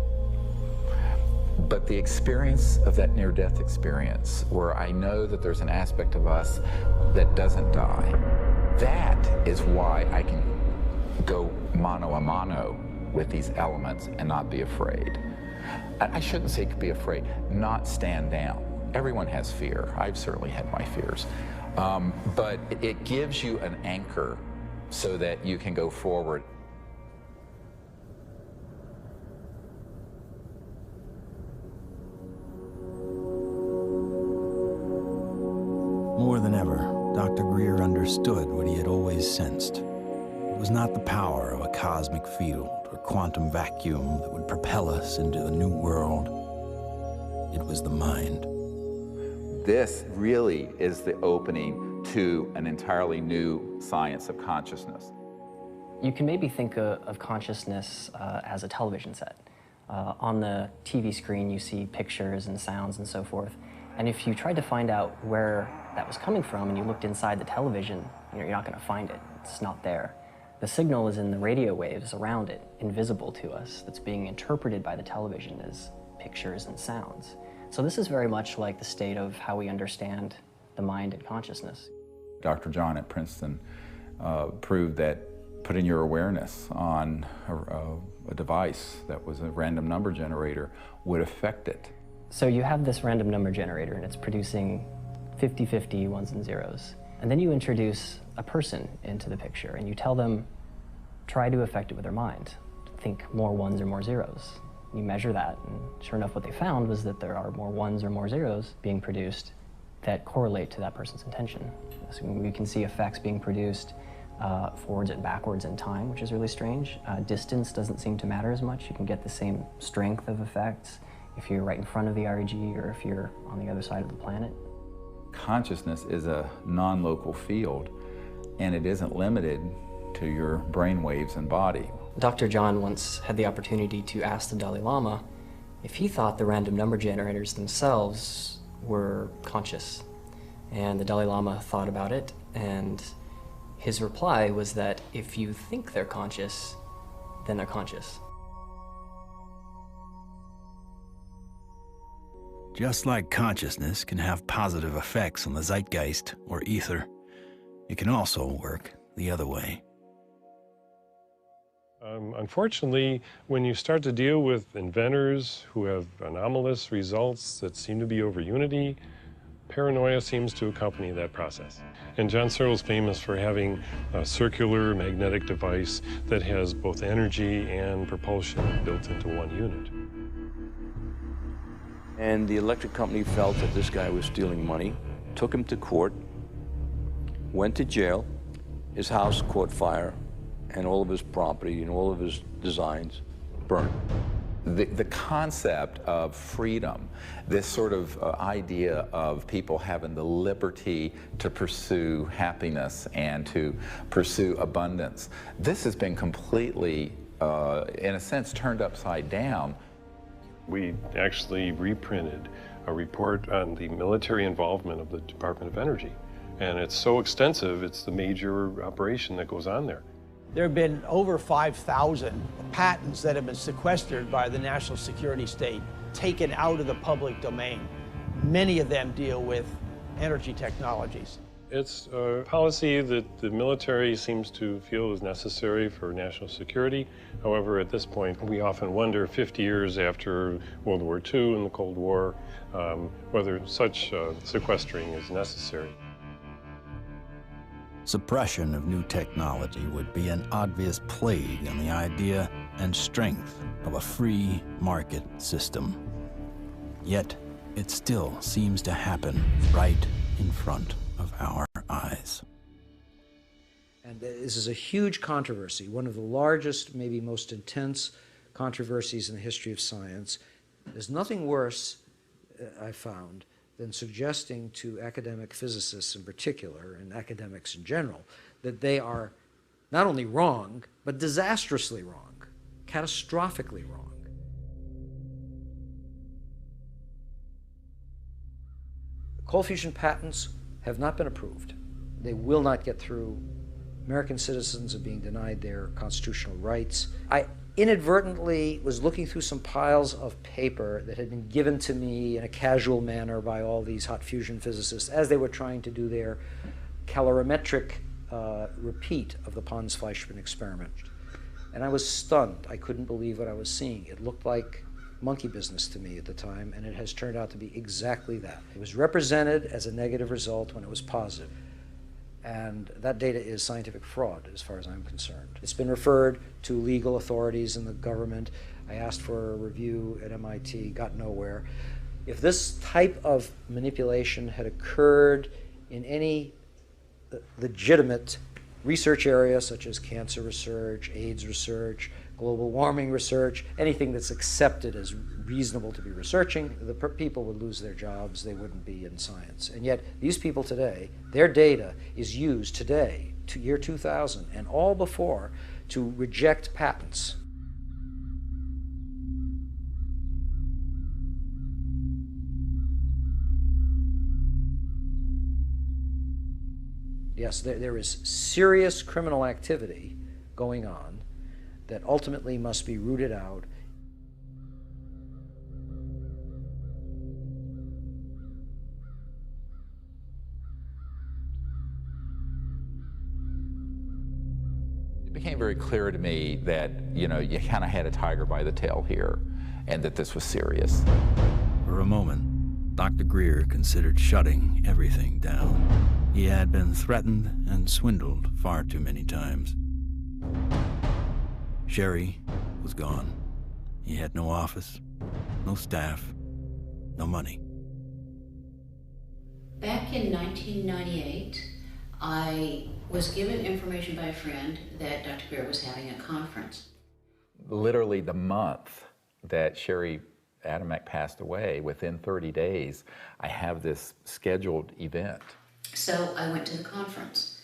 but the experience of that near-death experience where I know that there's an aspect of us that doesn't die. That is why I can go mano a mano with these elements and not be afraid. I shouldn't say be afraid, not stand down. Everyone has fear. I've certainly had my fears. But it gives you an anchor so that you can go forward. More than ever, Dr. Greer understood what he had always sensed. It was not the power of a cosmic field or quantum vacuum that would propel us into a new world. It was the mind. This really is the opening to an entirely new science of consciousness. You can maybe think of consciousness as a television set. On the TV screen, you see pictures and sounds and so forth. And if you tried to find out where that was coming from and you looked inside the television, you're not going to find it. It's not there. The signal is in the radio waves around it, invisible to us, that's being interpreted by the television as pictures and sounds. So this is very much like the state of how we understand the mind and consciousness. Dr. John at Princeton proved that putting your awareness on a device that was a random number generator would affect it. So you have this random number generator and it's producing 50-50 ones and zeros. And then you introduce a person into the picture and you tell them, try to affect it with their mind. Think more ones or more zeros. You measure that, and sure enough what they found was that there are more ones or more zeros being produced that correlate to that person's intention. So we can see effects being produced forwards and backwards in time, which is really strange. Distance doesn't seem to matter as much. You can get the same strength of effects if you're right in front of the REG or if you're on the other side of the planet. Consciousness is a non-local field, and it isn't limited to your brain waves and body. Dr. John once had the opportunity to ask the Dalai Lama if he thought the random number generators themselves were conscious. And the Dalai Lama thought about it, and his reply was that if you think they're conscious, then they're conscious. Just like consciousness can have positive effects on the zeitgeist or ether, it can also work the other way. Unfortunately, when you start to deal with inventors who have anomalous results that seem to be over unity, paranoia seems to accompany that process. And John Searle's famous for having a circular magnetic device that has both energy and propulsion built into one unit. And the electric company felt that this guy was stealing money, took him to court, went to jail, his house caught fire, and all of his property and all of his designs burned. The concept of freedom, this sort of idea of people having the liberty to pursue happiness and to pursue abundance, this has been completely, in a sense, turned upside down. We actually reprinted a report on the military involvement of the Department of Energy. And it's so extensive, it's the major operation that goes on there. There have been over 5,000 patents that have been sequestered by the national security state, taken out of the public domain. Many of them deal with energy technologies. It's a policy that the military seems to feel is necessary for national security. However, at this point, we often wonder, 50 years after World War II and the Cold War, whether such sequestering is necessary. Suppression of new technology would be an obvious plague on the idea and strength of a free market system. Yet, it still seems to happen right in front of our eyes. And this is a huge controversy, one of the largest, maybe most intense controversies in the history of science. There's nothing worse, I found, than suggesting to academic physicists in particular, and academics in general, that they are not only wrong, but disastrously wrong, catastrophically wrong. Cold fusion patents have not been approved. They will not get through. American citizens are being denied their constitutional rights. I inadvertently was looking through some piles of paper that had been given to me in a casual manner by all these hot fusion physicists as they were trying to do their calorimetric repeat of the Pons-Fleischmann experiment. And I was stunned. I couldn't believe what I was seeing. It looked like monkey business to me at the time, and it has turned out to be exactly that. It was represented as a negative result when it was positive. And that data is scientific fraud, as far as I'm concerned. It's been referred to legal authorities in the government. I asked for a review at MIT, got nowhere. If this type of manipulation had occurred in any legitimate research area, such as cancer research, AIDS research, global warming research, anything that's accepted as reasonable to be researching, the people would lose their jobs, they wouldn't be in science. And yet, these people today, their data is used today, to year 2000, and all before, to reject patents. Yes, there is serious criminal activity going on that ultimately must be rooted out. It became very clear to me that, you kind of had a tiger by the tail here, and that this was serious. For a moment, Dr. Greer considered shutting everything down. He had been threatened and swindled far too many times. Sherry was gone. He had no office, no staff, no money. Back in 1998, I was given information by a friend that Dr. Greer was having a conference. Literally the month that Sherry Adamek passed away, within 30 days, I have this scheduled event. So I went to the conference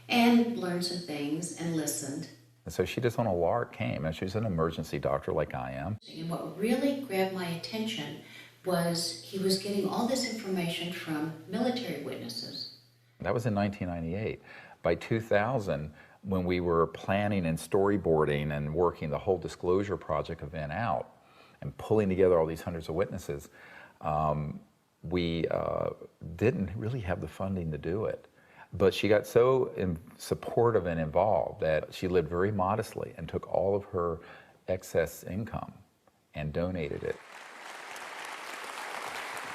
and learned some things and listened. And so she just on a lark came, and she's an emergency doctor like I am. And what really grabbed my attention was he was getting all this information from military witnesses. That was in 1998. By 2000, when we were planning and storyboarding and working the whole disclosure project event out and pulling together all these hundreds of witnesses, we didn't really have the funding to do it. But she got so supportive and involved that she lived very modestly and took all of her excess income and donated it.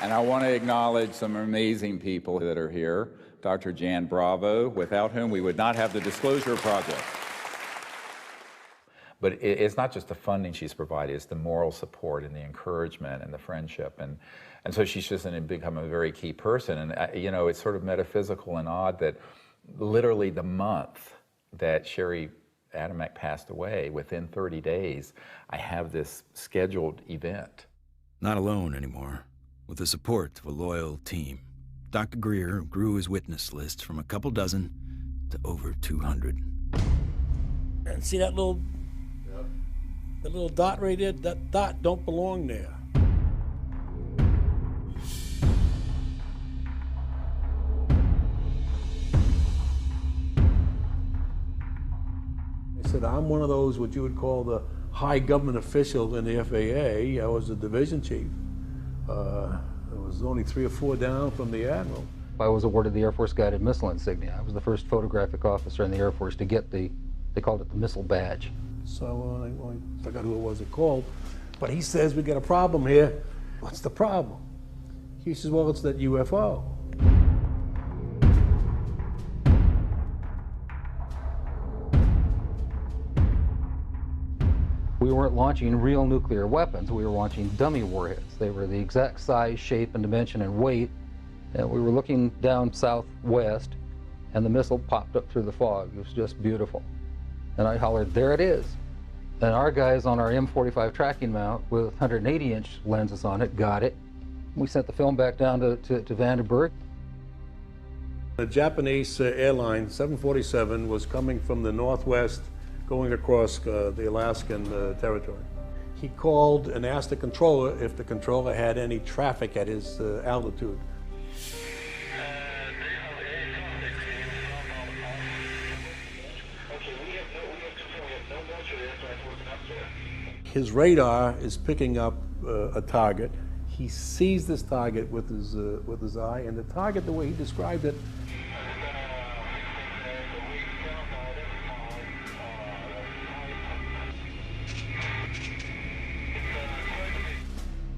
And I want to acknowledge some amazing people that are here. Dr. Jan Bravo, without whom we would not have the Disclosure Project. But it's not just the funding she's provided, it's the moral support and the encouragement and the friendship. And so she's just become a very key person. And, you know, it's sort of metaphysical and odd that literally the month that Sherry Adamek passed away, within 30 days, I have this scheduled event. Not alone anymore. With the support of a loyal team, Dr. Greer grew his witness list from a couple dozen to over 200. And see that little dot right there? That dot don't belong there. I said, I'm one of those, what you would call the high government official in the FAA. I was the division chief. There was only 3 or 4 down from the admiral. I was awarded the Air Force Guided Missile Insignia. I was the first photographic officer in the Air Force to get they called it the missile badge. So I forgot who it was that called, but he says, we got a problem here. What's the problem? He says, well, it's that UFO. We weren't launching real nuclear weapons, we were launching dummy warheads. They were the exact size, shape, and dimension and weight. And we were looking down southwest, and the missile popped up through the fog. It was just beautiful. And I hollered, there it is. And our guys on our M45 tracking mount with 180-inch lenses on it got it. We sent the film back down to Vandenberg. The Japanese airline, 747, was coming from the northwest, going across the Alaskan territory. He called and asked the controller if the controller had any traffic at his altitude. His radar is picking up a target. He sees this target with his eye, and the target, the way he described it,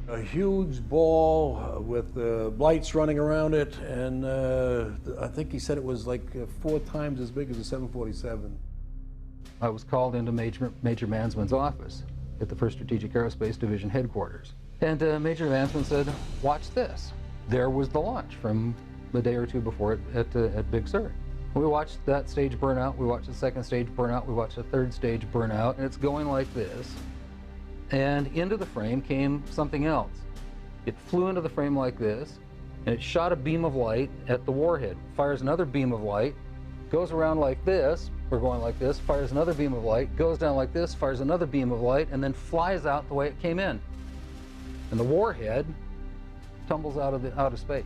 a huge ball with lights running around it, and I think he said it was like 4 times as big as a 747. I was called into Major Mansman's office at the 1st Strategic Aerospace Division headquarters. And Major Mansman said, watch this. There was the launch from a day or 2 before it at Big Sur. We watched that stage burn out, we watched the 2nd stage burn out, we watched the 3rd stage burn out, and it's going like this. And into the frame came something else. It flew into the frame like this, and it shot a beam of light at the warhead, fires another beam of light, goes around like this, we're going like this, fires another beam of light, goes down like this, fires another beam of light, and then flies out the way it came in. And the warhead tumbles out of space.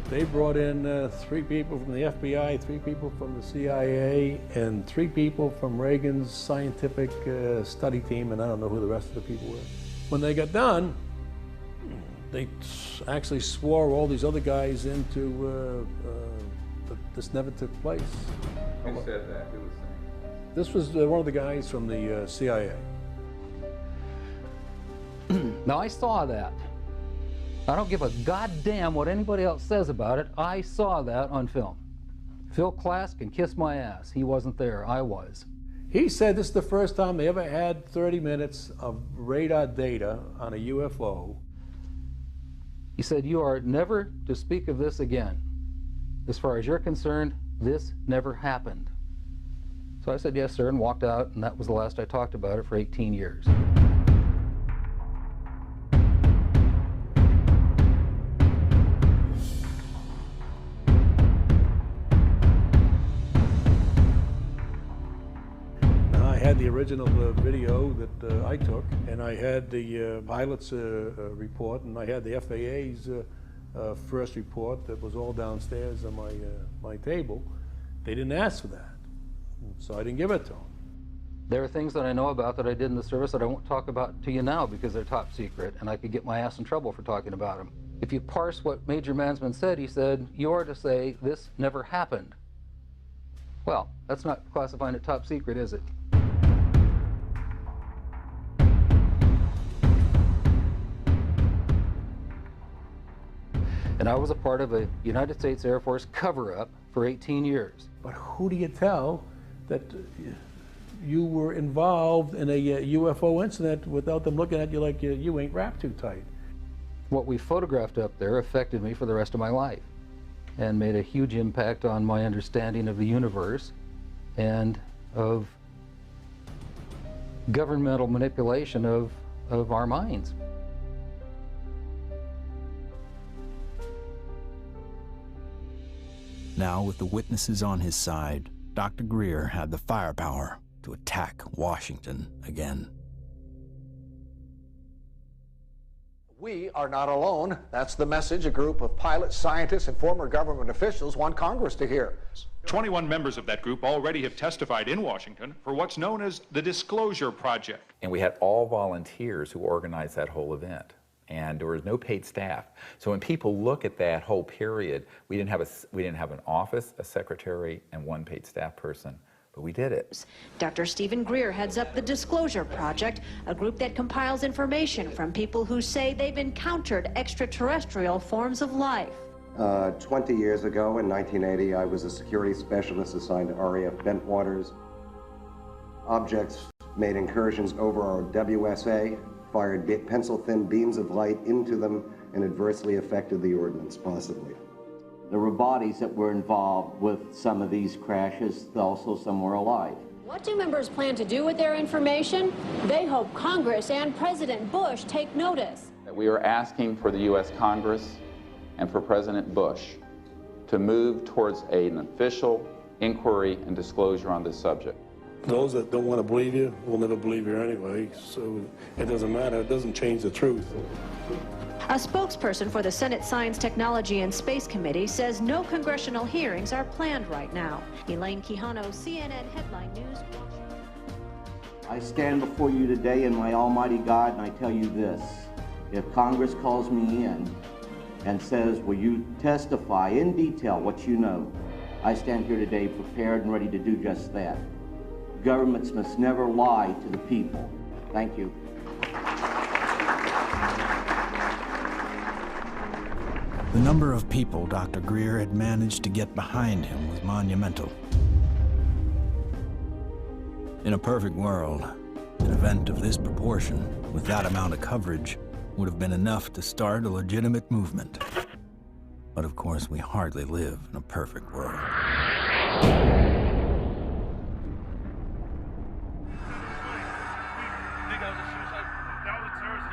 They brought in 3 people from the FBI, 3 people from the CIA, and 3 people from Reagan's scientific study team, and I don't know who the rest of the people were. When they got done, they actually swore all these other guys into this never took place. Who said that? Who was saying? This was one of the guys from the CIA. Now, I saw that. I don't give a goddamn what anybody else says about it. I saw that on film. Phil Klass can kiss my ass. He wasn't there. I was. He said this is the first time they ever had 30 minutes of radar data on a UFO. He said, you are never to speak of this again. As far as you're concerned, this never happened. So I said, yes, sir, and walked out, and that was the last I talked about it for 18 years. I had the original video that I took, and I had the pilot's report, and I had the FAA's first report that was all downstairs on my table. They didn't ask for that, so I didn't give it to them. There are things that I know about that I did in the service that I won't talk about to you now because they're top secret, and I could get my ass in trouble for talking about them. If you parse what Major Mansman said, he said, you are to say, this never happened. Well, that's not classifying it top secret, is it? And I was a part of a United States Air Force cover-up for 18 years. But who do you tell that you were involved in a UFO incident without them looking at you like you ain't wrapped too tight? What we photographed up there affected me for the rest of my life and made a huge impact on my understanding of the universe and of governmental manipulation of our minds. Now, with the witnesses on his side, Dr. Greer had the firepower to attack Washington again. We are not alone. That's the message a group of pilots, scientists, and former government officials want Congress to hear. 21 members of that group already have testified in Washington for what's known as the Disclosure Project. And we had all volunteers who organized that whole event. And there was no paid staff. So when people look at that whole period, we didn't have an office, a secretary, and one paid staff person. But we did it. Dr. Steven Greer heads up the Disclosure Project, a group that compiles information from people who say they've encountered extraterrestrial forms of life. 20 years ago, in 1980, I was a security specialist assigned to RAF Bentwaters. Objects made incursions over our WSA, fired pencil-thin beams of light into them, and adversely affected the ordnance, possibly. There were bodies that were involved with some of these crashes, also some were alive. What do members plan to do with their information? They hope Congress and President Bush take notice. We are asking for the U.S. Congress and for President Bush to move towards an official inquiry and disclosure on this subject. Those that don't want to believe you will never believe you anyway, so it doesn't matter. It doesn't change the truth. A spokesperson for the Senate Science, Technology, and Space Committee says no congressional hearings are planned right now. Elaine Quijano, CNN Headline News. I stand before you today in my almighty God, and I tell you this. If Congress calls me in and says, will you testify in detail what you know, I stand here today prepared and ready to do just that. Governments must never lie to the people. Thank you. The number of people Dr. Greer had managed to get behind him was monumental. In a perfect world, an event of this proportion, with that amount of coverage, would have been enough to start a legitimate movement. But of course, we hardly live in a perfect world.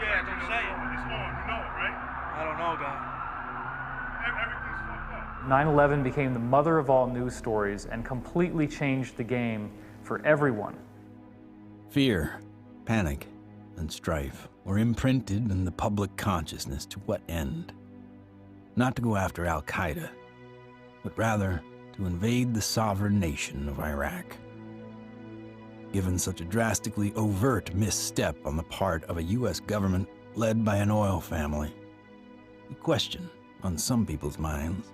Yeah, don't say it. It's on, you know it, right? I don't know, guy. Everything's fucked up. 9/11 became the mother of all news stories and completely changed the game for everyone. Fear, panic, and strife were imprinted in the public consciousness. To what end? Not to go after Al-Qaeda, but rather to invade the sovereign nation of Iraq. Given such a drastically overt misstep on the part of a U.S. government led by an oil family, the question on some people's minds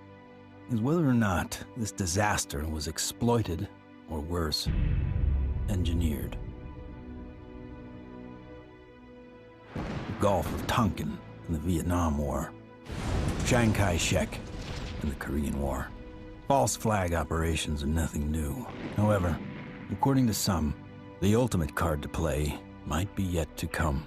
is whether or not this disaster was exploited, or worse, engineered. The Gulf of Tonkin in the Vietnam War, Chiang Kai-shek in the Korean War. False flag operations are nothing new. However, according to some, the ultimate card to play might be yet to come.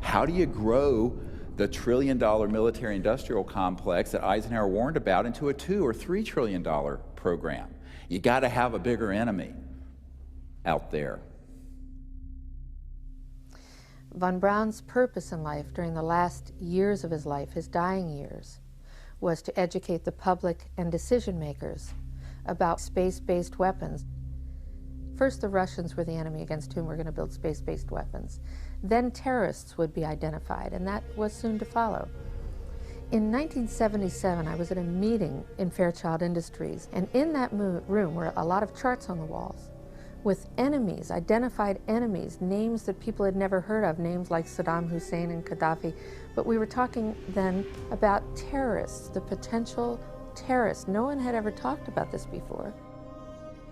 How do you grow the trillion-dollar military-industrial complex that Eisenhower warned about into a $2 or $3 trillion program? You got to have a bigger enemy out there. Von Braun's purpose in life during the last years of his life, his dying years, was to educate the public and decision makers about space-based weapons. First, the Russians were the enemy against whom we're going to build space-based weapons. Then terrorists would be identified, and that was soon to follow. In 1977, I was at a meeting in Fairchild Industries, and in that room were a lot of charts on the walls with enemies, identified enemies, names that people had never heard of, names like Saddam Hussein and Gaddafi. But we were talking then about terrorists, the potential terrorists. No one had ever talked about this before.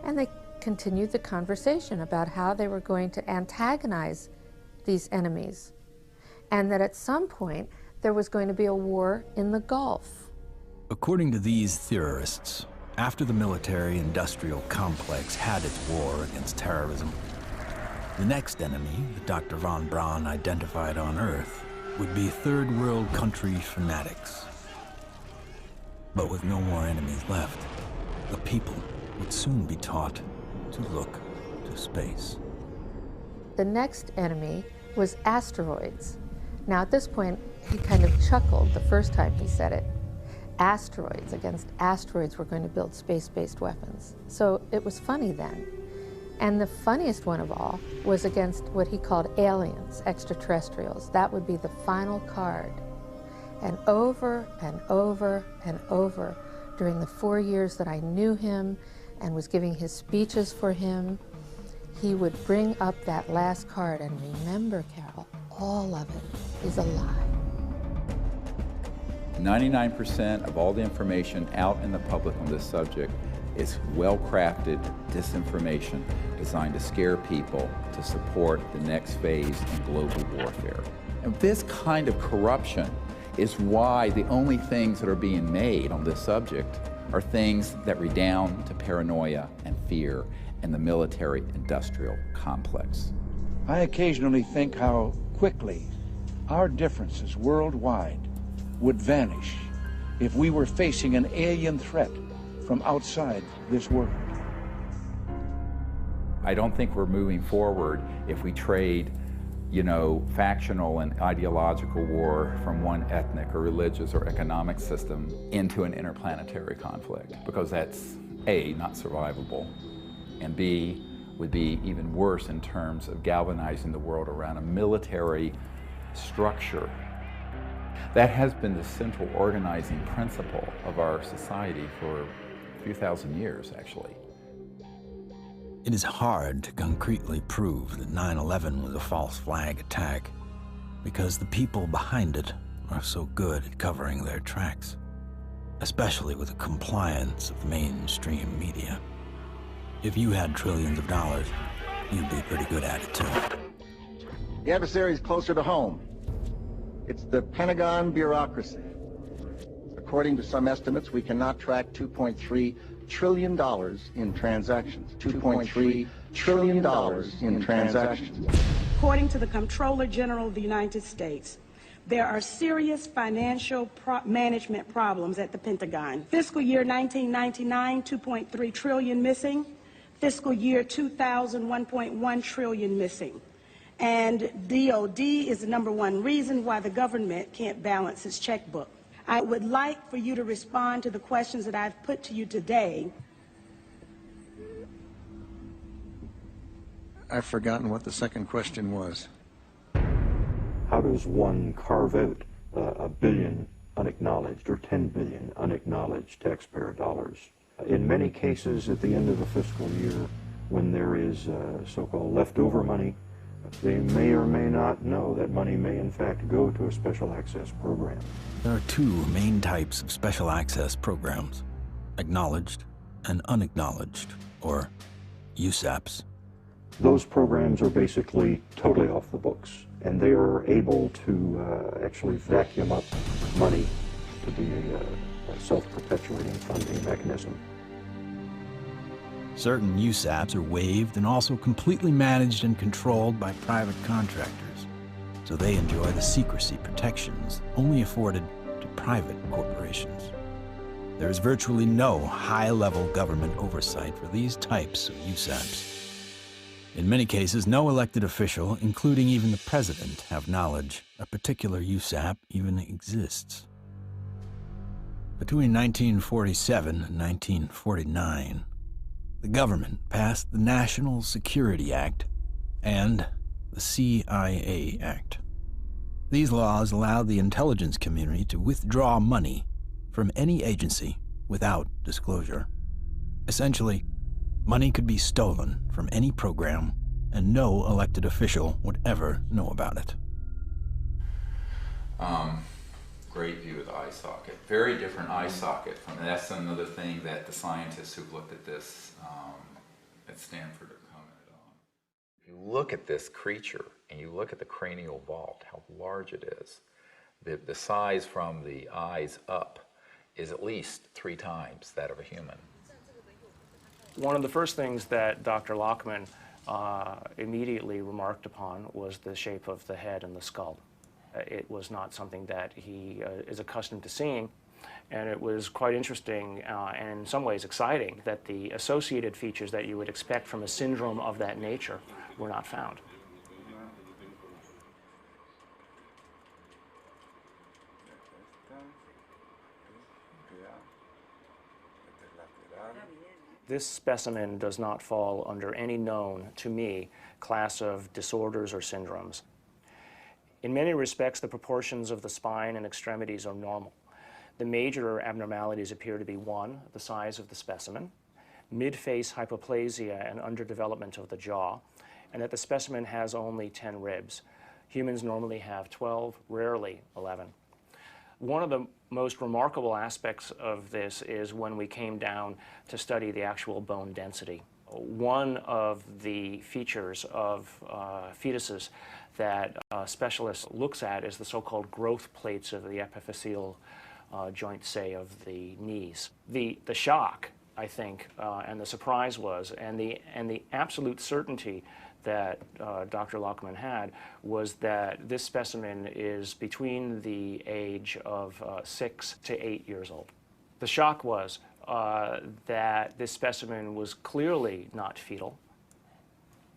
And they continued the conversation about how they were going to antagonize these enemies, and that at some point there was going to be a war in the Gulf. According to these theorists, after the military-industrial complex had its war against terrorism, the next enemy that Dr. von Braun identified on Earth would be third world country fanatics. But with no more enemies left, the people would soon be taught to look to space. The next enemy was asteroids. Now at this point, he kind of chuckled the first time he said it. Asteroids, against asteroids, we're going to build space-based weapons. So it was funny then. And the funniest one of all was against what he called aliens, extraterrestrials. That would be the final card. And over and over and over, during the 4 years that I knew him and was giving his speeches for him, he would bring up that last card, and remember, Carol, all of it is a lie. 99% of all the information out in the public on this subject is well-crafted disinformation designed to scare people to support the next phase in global warfare. And this kind of corruption is why the only things that are being made on this subject are things that redound to paranoia and fear in the military-industrial complex. I occasionally think how quickly our differences worldwide would vanish if we were facing an alien threat from outside this world. I don't think we're moving forward if we trade, factional and ideological war from one ethnic or religious or economic system into an interplanetary conflict, because that's A, not survivable, and B, would be even worse in terms of galvanizing the world around a military structure. That has been the central organizing principle of our society for a few thousand years, actually. It is hard to concretely prove that 9/11 was a false flag attack because the people behind it are so good at covering their tracks, especially with the compliance of mainstream media. If you had trillions of dollars, you'd be pretty good at it too. The adversary is closer to home. It's the Pentagon bureaucracy. According to some estimates, we cannot track $2.3 trillion in transactions. $2.3 trillion in transactions. According to the Comptroller General of the United States, there are serious financial management problems at the Pentagon. Fiscal year 1999, 2.3 trillion missing. Fiscal year 2000, 1.1 trillion missing. And DOD is the #1 reason why the government can't balance its checkbook. I would like for you to respond to the questions that I've put to you today. I've forgotten what the second question was. How does one carve out a billion unacknowledged or 10 billion unacknowledged taxpayer dollars? In many cases, at the end of the fiscal year, when there is so-called leftover money, they may or may not know that money may in fact go to a special access program. There are two main types of special access programs: acknowledged and unacknowledged, or USAPs. Those programs are basically totally off the books, and they are able to actually vacuum up money to be a self-perpetuating funding mechanism. Certain USAPs are waived and also completely managed and controlled by private contractors, so they enjoy the secrecy protections only afforded to private corporations. There is virtually no high-level government oversight for these types of USAPs. In many cases, no elected official, including even the president, have knowledge a particular USAP even exists. Between 1947 and 1949, the government passed the National Security Act and the CIA Act. These laws allowed the intelligence community to withdraw money from any agency without disclosure. Essentially, money could be stolen from any program, and no elected official would ever know about it. Great view of the eye socket. Very different eye socket. And that's another thing that the scientists who've looked at this at Stanford have commented on. If you look at this creature and you look at the cranial vault, how large it is, the size from the eyes up is at least 3 times that of a human. One of the first things that Dr. Lockman immediately remarked upon was the shape of the head and the skull. It was not something that he is accustomed to seeing, and it was quite interesting and in some ways exciting that the associated features that you would expect from a syndrome of that nature were not found. This specimen does not fall under any known, to me, class of disorders or syndromes. In many respects, the proportions of the spine and extremities are normal. The major abnormalities appear to be 1, the size of the specimen, mid-face hypoplasia and underdevelopment of the jaw, and that the specimen has only 10 ribs. Humans normally have 12, rarely 11. One of the most remarkable aspects of this is when we came down to study the actual bone density. One of the features of fetuses that a specialist looks at is the so-called growth plates of the epiphyseal joint, say, of the knees. The shock, I think, and the surprise was, and the absolute certainty that Dr. Lockman had was that this specimen is between the age of 6 to 8 years old. The shock was that this specimen was clearly not fetal.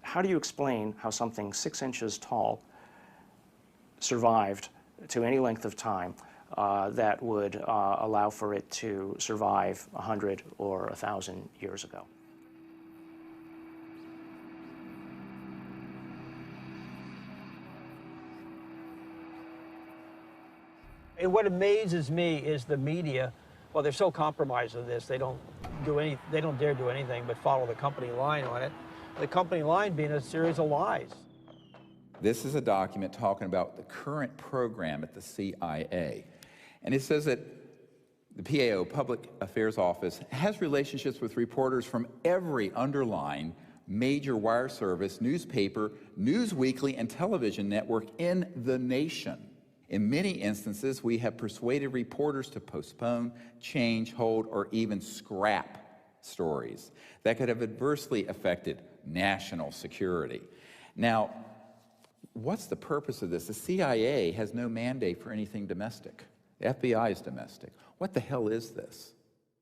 How do you explain how something 6 inches tall survived to any length of time that would allow for it to survive 100 or 1,000 years ago? And what amazes me is the media. Well, they're so compromised on this, they don't dare do anything but follow the company line on it. The company line being a series of lies. This is a document talking about the current program at the CIA. And it says that the PAO, Public Affairs Office, has relationships with reporters from every underlying major wire service, newspaper, news weekly, and television network in the nation. In many instances, we have persuaded reporters to postpone, change, hold, or even scrap stories that could have adversely affected national security. Now, what's the purpose of this? The CIA has no mandate for anything domestic. The FBI is domestic. What the hell is this?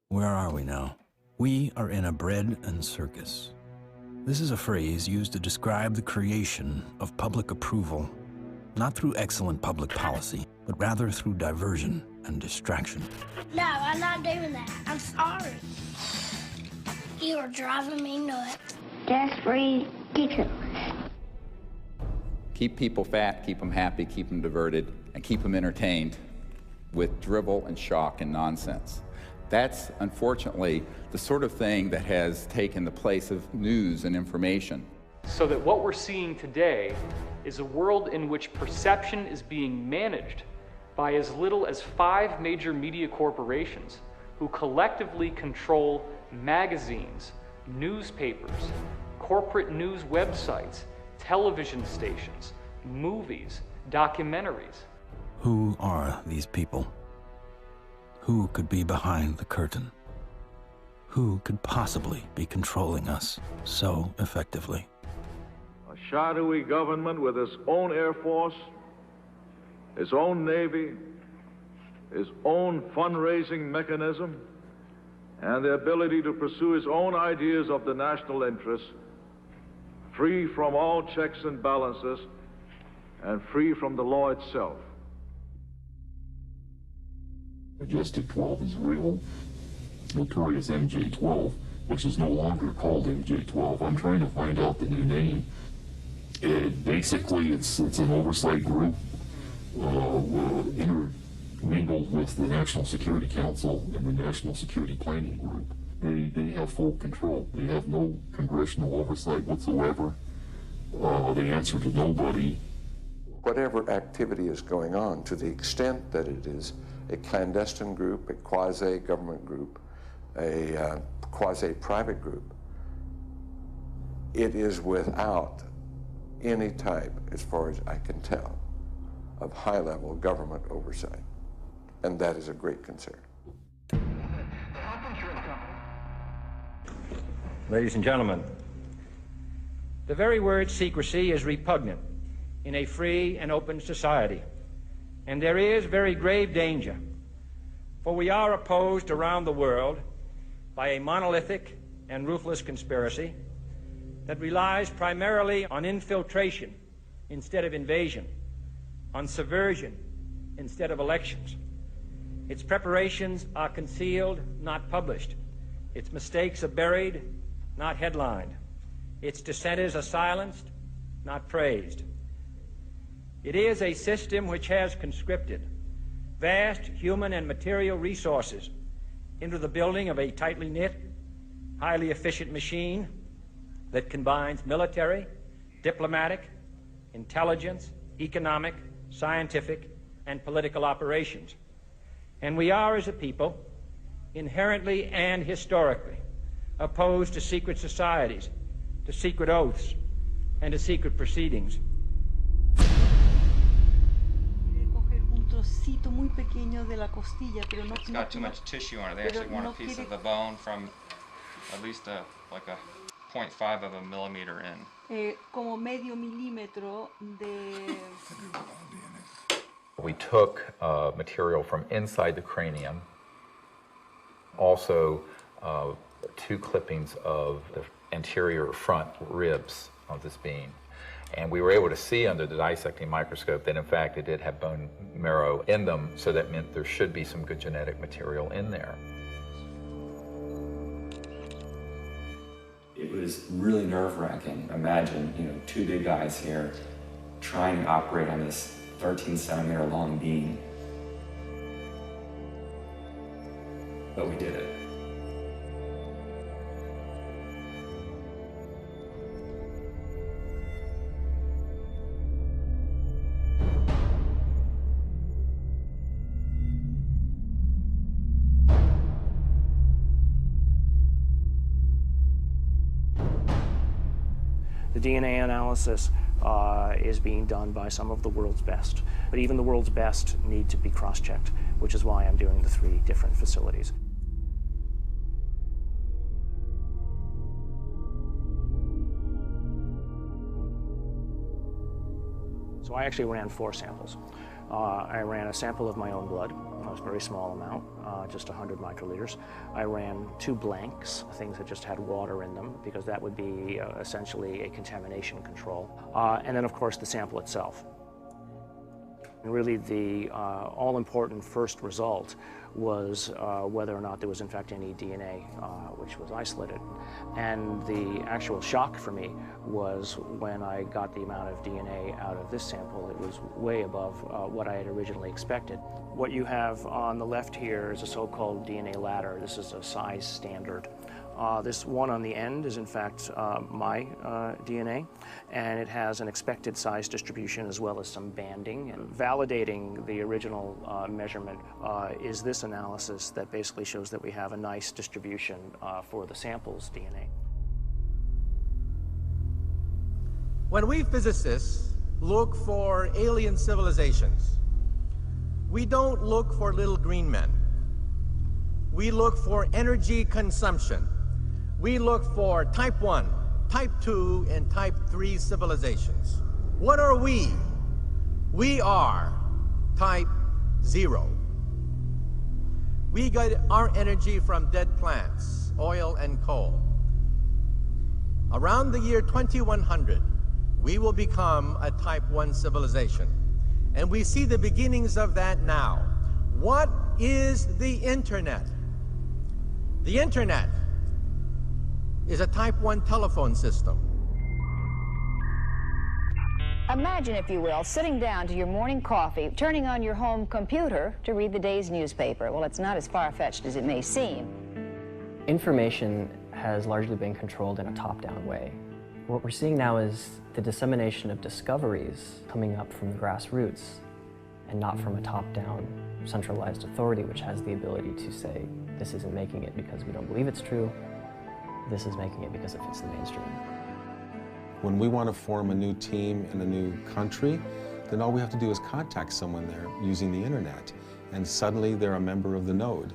Where are we now? We are in a bread and circus. This is a phrase used to describe the creation of public approval, not through excellent public policy, but rather through diversion and distraction. No, I'm not doing that. I'm sorry. You are driving me nuts. That's ridiculous. Keep people fat, keep them happy, keep them diverted, and keep them entertained with drivel and shock and nonsense. That's, unfortunately, the sort of thing that has taken the place of news and information. So that what we're seeing today is a world in which perception is being managed by as little as 5 major media corporations who collectively control magazines, newspapers, corporate news websites, television stations, movies, documentaries. Who are these people? Who could be behind the curtain? Who could possibly be controlling us so effectively? A shadowy government with its own Air Force, its own Navy, its own fundraising mechanism, and the ability to pursue its own ideas of the national interest, free from all checks and balances, and free from the law itself. Majestic 12 is real. Notorious MJ-12, which is no longer called MJ-12. I'm trying to find out the new name. Basically, it's an oversight group intermingled with the National Security Council and the National Security Planning Group. They have full control. They have no congressional oversight whatsoever. They answer to nobody. whatever activity is going on, to the extent that it is a clandestine group, a quasi-government group, a quasi-private group, it is without any type, as far as I can tell, of high-level government oversight. And that is a great concern. Ladies and gentlemen, the very word secrecy is repugnant in a free and open society, and there is very grave danger, for we are opposed around the world by a monolithic and ruthless conspiracy that relies primarily on infiltration instead of invasion, on subversion instead of elections. Its preparations are concealed, not published. Its mistakes are buried, not headlined. Its dissenters are silenced, not praised. It is a system which has conscripted vast human and material resources into the building of a tightly knit, highly efficient machine that combines military, diplomatic, intelligence, economic, scientific, and political operations. And we are, as a people, inherently and historically opposed to secret societies, to secret oaths, and to secret proceedings. It's got too much tissue on it. They actually want a piece of the bone from at least like a 0.5 of a millimeter in. Como medio milímetro de... We took material from inside the cranium, also 2 clippings of the anterior front ribs of this being. And we were able to see under the dissecting microscope that in fact it did have bone marrow in them, so that meant there should be some good genetic material in there. It was really nerve-wracking. Imagine, 2 big guys here trying to operate on this 13-centimeter long beam. But we did it. The DNA analysis is being done by some of the world's best. But even the world's best need to be cross-checked, which is why I'm doing the 3 different facilities. So I actually ran 4 samples. I ran a sample of my own blood. It was a very small amount, just 100 microliters. I ran 2 blanks, things that just had water in them, because that would be essentially a contamination control. And then, of course, the sample itself. And really, the all-important first result was whether or not there was, in fact, any DNA, which was isolated. And the actual shock for me was when I got the amount of DNA out of this sample. It was way above what I had originally expected. What you have on the left here is a so-called DNA ladder. This is a size standard. This one on the end is, in fact, my DNA, and it has an expected size distribution as well as some banding. And validating the original measurement is this analysis that basically shows that we have a nice distribution for the sample's DNA. When we physicists look for alien civilizations, we don't look for little green men. We look for energy consumption. We look for type 1, type 2, and type 3 civilizations. What are we? We are type 0. We get our energy from dead plants, oil and coal. Around the year 2100, we will become a type 1 civilization. And we see the beginnings of that now. What is the internet? The internet is a type 1 telephone system. Imagine, if you will, sitting down to your morning coffee, turning on your home computer to read the day's newspaper. Well, it's not as far-fetched as it may seem. Information has largely been controlled in a top-down way. What we're seeing now is the dissemination of discoveries coming up from the grassroots and not from a top-down centralized authority which has the ability to say, this isn't making it because we don't believe it's true, this is making it because it fits the mainstream. When we want to form a new team in a new country, then all we have to do is contact someone there using the internet, and suddenly they're a member of the node.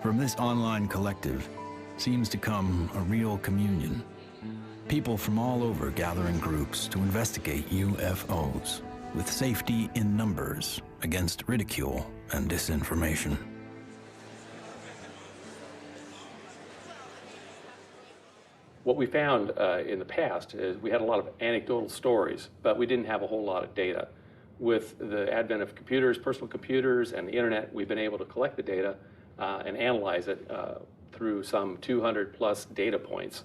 From this online collective seems to come a real communion. People from all over gather in groups to investigate UFOs, with safety in numbers against ridicule and disinformation. What we found in the past is we had a lot of anecdotal stories, but we didn't have a whole lot of data. With the advent of computers, personal computers, and the internet, we've been able to collect the data and analyze it through some 200 plus data points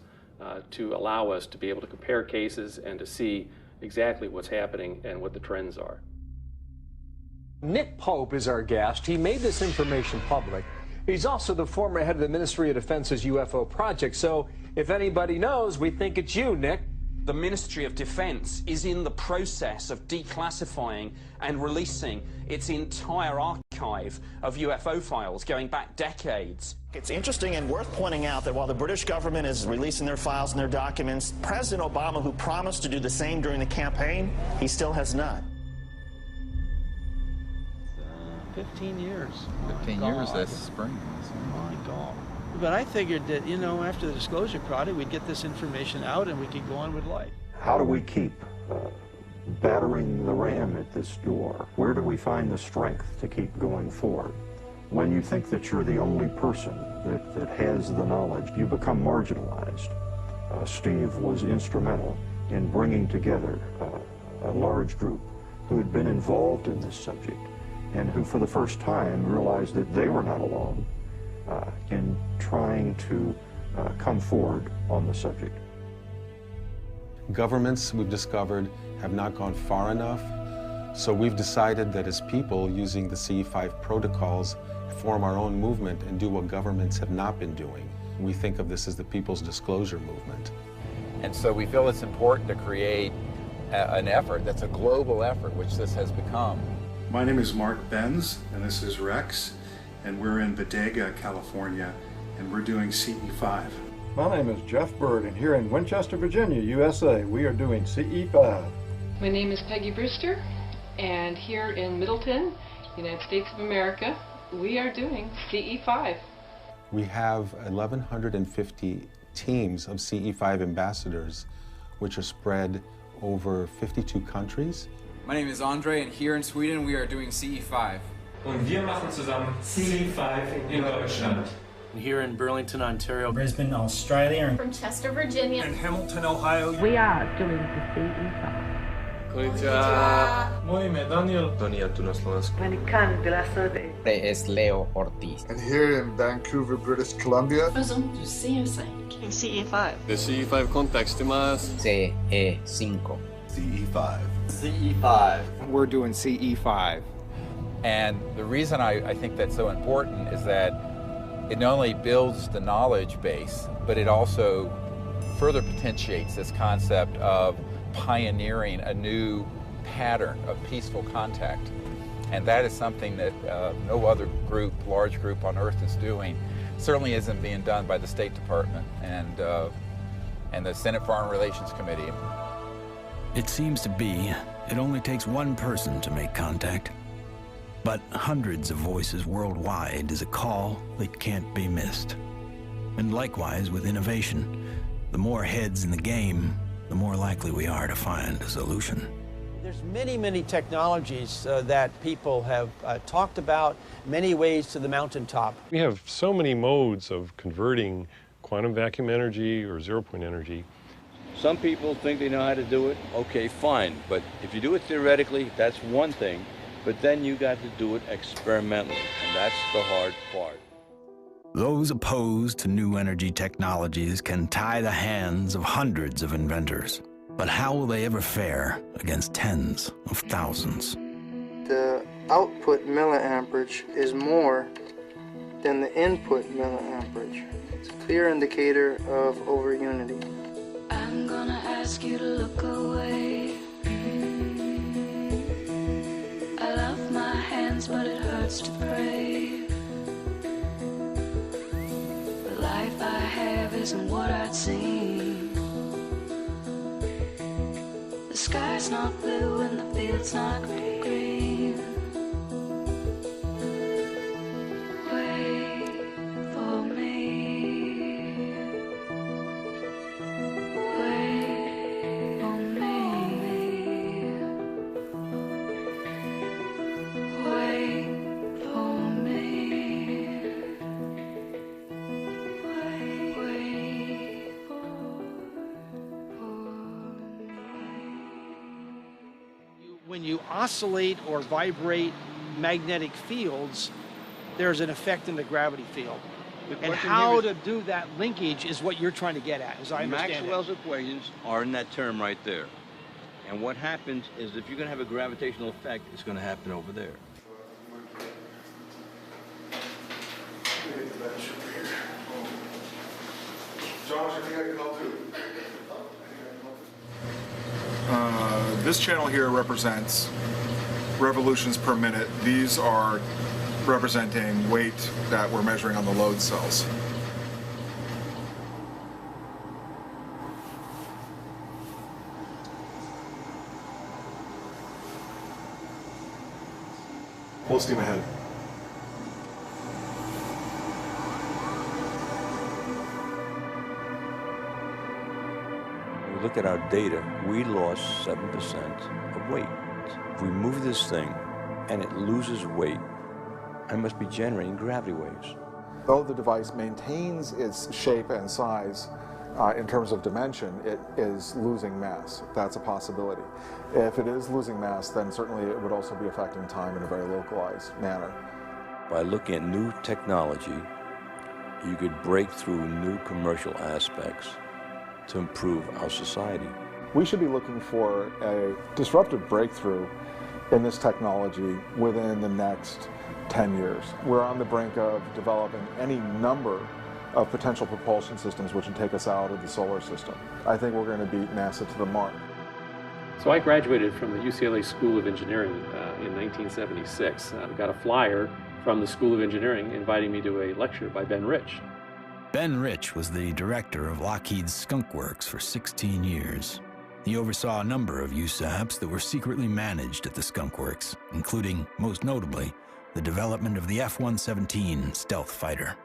to allow us to be able to compare cases and to see exactly what's happening and what the trends are. Nick Pope is our guest. He made this information public. He's also the former head of the Ministry of Defense's UFO project. So if anybody knows, we think it's you, Nick. The Ministry of Defense is in the process of declassifying and releasing its entire archive of UFO files going back decades. It's interesting and worth pointing out that while the British government is releasing their files and their documents, President Obama, who promised to do the same during the campaign, he still has not. 15 years. 15 years this spring. Oh my God. But I figured that, you know, after the disclosure project, we'd get this information out and we could go on with life. How do we keep battering the ram at this door? Where do we find the strength to keep going forward? When you think that you're the only person that has the knowledge, you become marginalized. Steve was instrumental in bringing together a large group who had been involved in this subject and who for the first time realized that they were not alone in trying to come forward on the subject. Governments, we've discovered, have not gone far enough, so we've decided that as people, using the CE5 protocols, form our own movement and do what governments have not been doing. We think of this as the People's Disclosure Movement. And so we feel it's important to create an effort that's a global effort, which this has become. My name is Mark Benz, and this is Rex, and we're in Bodega, California, and we're doing CE5. My name is Jeff Bird, and here in Winchester, Virginia, USA, we are doing CE5. My name is Peggy Brewster, and here in Middleton, United States of America, we are doing CE5. We have 1,150 teams of CE5 ambassadors, which are spread over 52 countries. My name is Andre, and here in Sweden, we are doing CE5. Und wir machen zusammen CE5 in Deutschland. Here in Burlington, Ontario. Brisbane, Australia. From Chester, Virginia. In Hamilton, Ohio. We are doing the CE5. Konnichiwa. Moje ime Daniel. Tonia tu na Slovensku. Es Leo Ortiz. And here in Vancouver, British Columbia. Present to CSA. CE5. The CE5 context más. CE5. CE5. CE5. We're doing CE5. And the reason I think that's so important is that it not only builds the knowledge base, but it also further potentiates this concept of pioneering a new pattern of peaceful contact. And that is something that no other group, large group on Earth is doing. Certainly isn't being done by the State Department and the Senate Foreign Relations Committee. It seems to be it only takes one person to make contact. But hundreds of voices worldwide is a call that can't be missed. And likewise with innovation, the more heads in the game, the more likely we are to find a solution. There's many technologies that people have talked about, many ways to the mountaintop. We have so many modes of converting quantum vacuum energy or zero-point energy. Some people think they know how to do it. Okay, fine. But if you do it theoretically, that's one thing. But then you got to do it experimentally, and that's the hard part. Those opposed to new energy technologies can tie the hands of hundreds of inventors. But how will they ever fare against tens of thousands? The output milliamperage is more than the input milliamperage. It's a clear indicator of over-unity. I'm gonna ask you to look away. I love my hands, but it hurts to pray. The life I have isn't what I'd seen. The sky's not blue and the field's not green. Wait for me. Wait for me. Wait for me. Wait When you oscillate or vibrate magnetic fields, there's an effect in the gravity field. And how to do that linkage is what you're trying to get at, as I understand Maxwell's equations are in that term right there. And what happens is if you're going to have a gravitational effect, it's going to happen over there. Josh, I think I can help too. This channel here represents revolutions per minute. These are representing weight that we're measuring on the load cells. Full steam ahead. When we look at our data, we lost 7% of weight. If we move this thing and it loses weight, I must be generating gravity waves. Though the device maintains its shape and size in terms of dimension, it is losing mass. That's a possibility. If it is losing mass, then certainly it would also be affecting time in a very localized manner. By looking at new technology, you could break through new commercial aspects to improve our society. We should be looking for a disruptive breakthrough in this technology within the next 10 years. We're on the brink of developing any number of potential propulsion systems which would take us out of the solar system. I think we're going to beat NASA to the mark. So I graduated from the UCLA School of Engineering in 1976. I got a flyer from the School of Engineering inviting me to a lecture by Ben Rich. Ben Rich was the director of Lockheed's Skunk Works for 16 years. He oversaw a number of USAPs that were secretly managed at the Skunk Works, including, most notably, the development of the F-117 stealth fighter.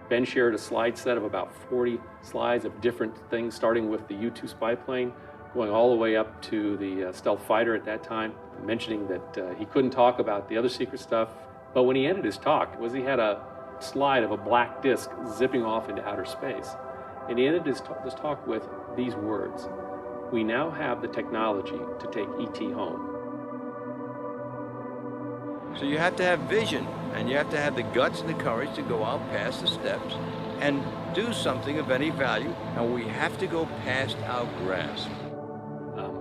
Ben shared a slide set of about 40 slides of different things, starting with the U-2 spy plane, going all the way up to the stealth fighter at that time, mentioning that he couldn't talk about the other secret stuff. But when he ended his talk, he had a slide of a black disc zipping off into outer space. And he ended this talk with these words: "We now have the technology to take ET home." So you have to have vision, and you have to have the guts and the courage to go out past the steps and do something of any value, and we have to go past our grasp.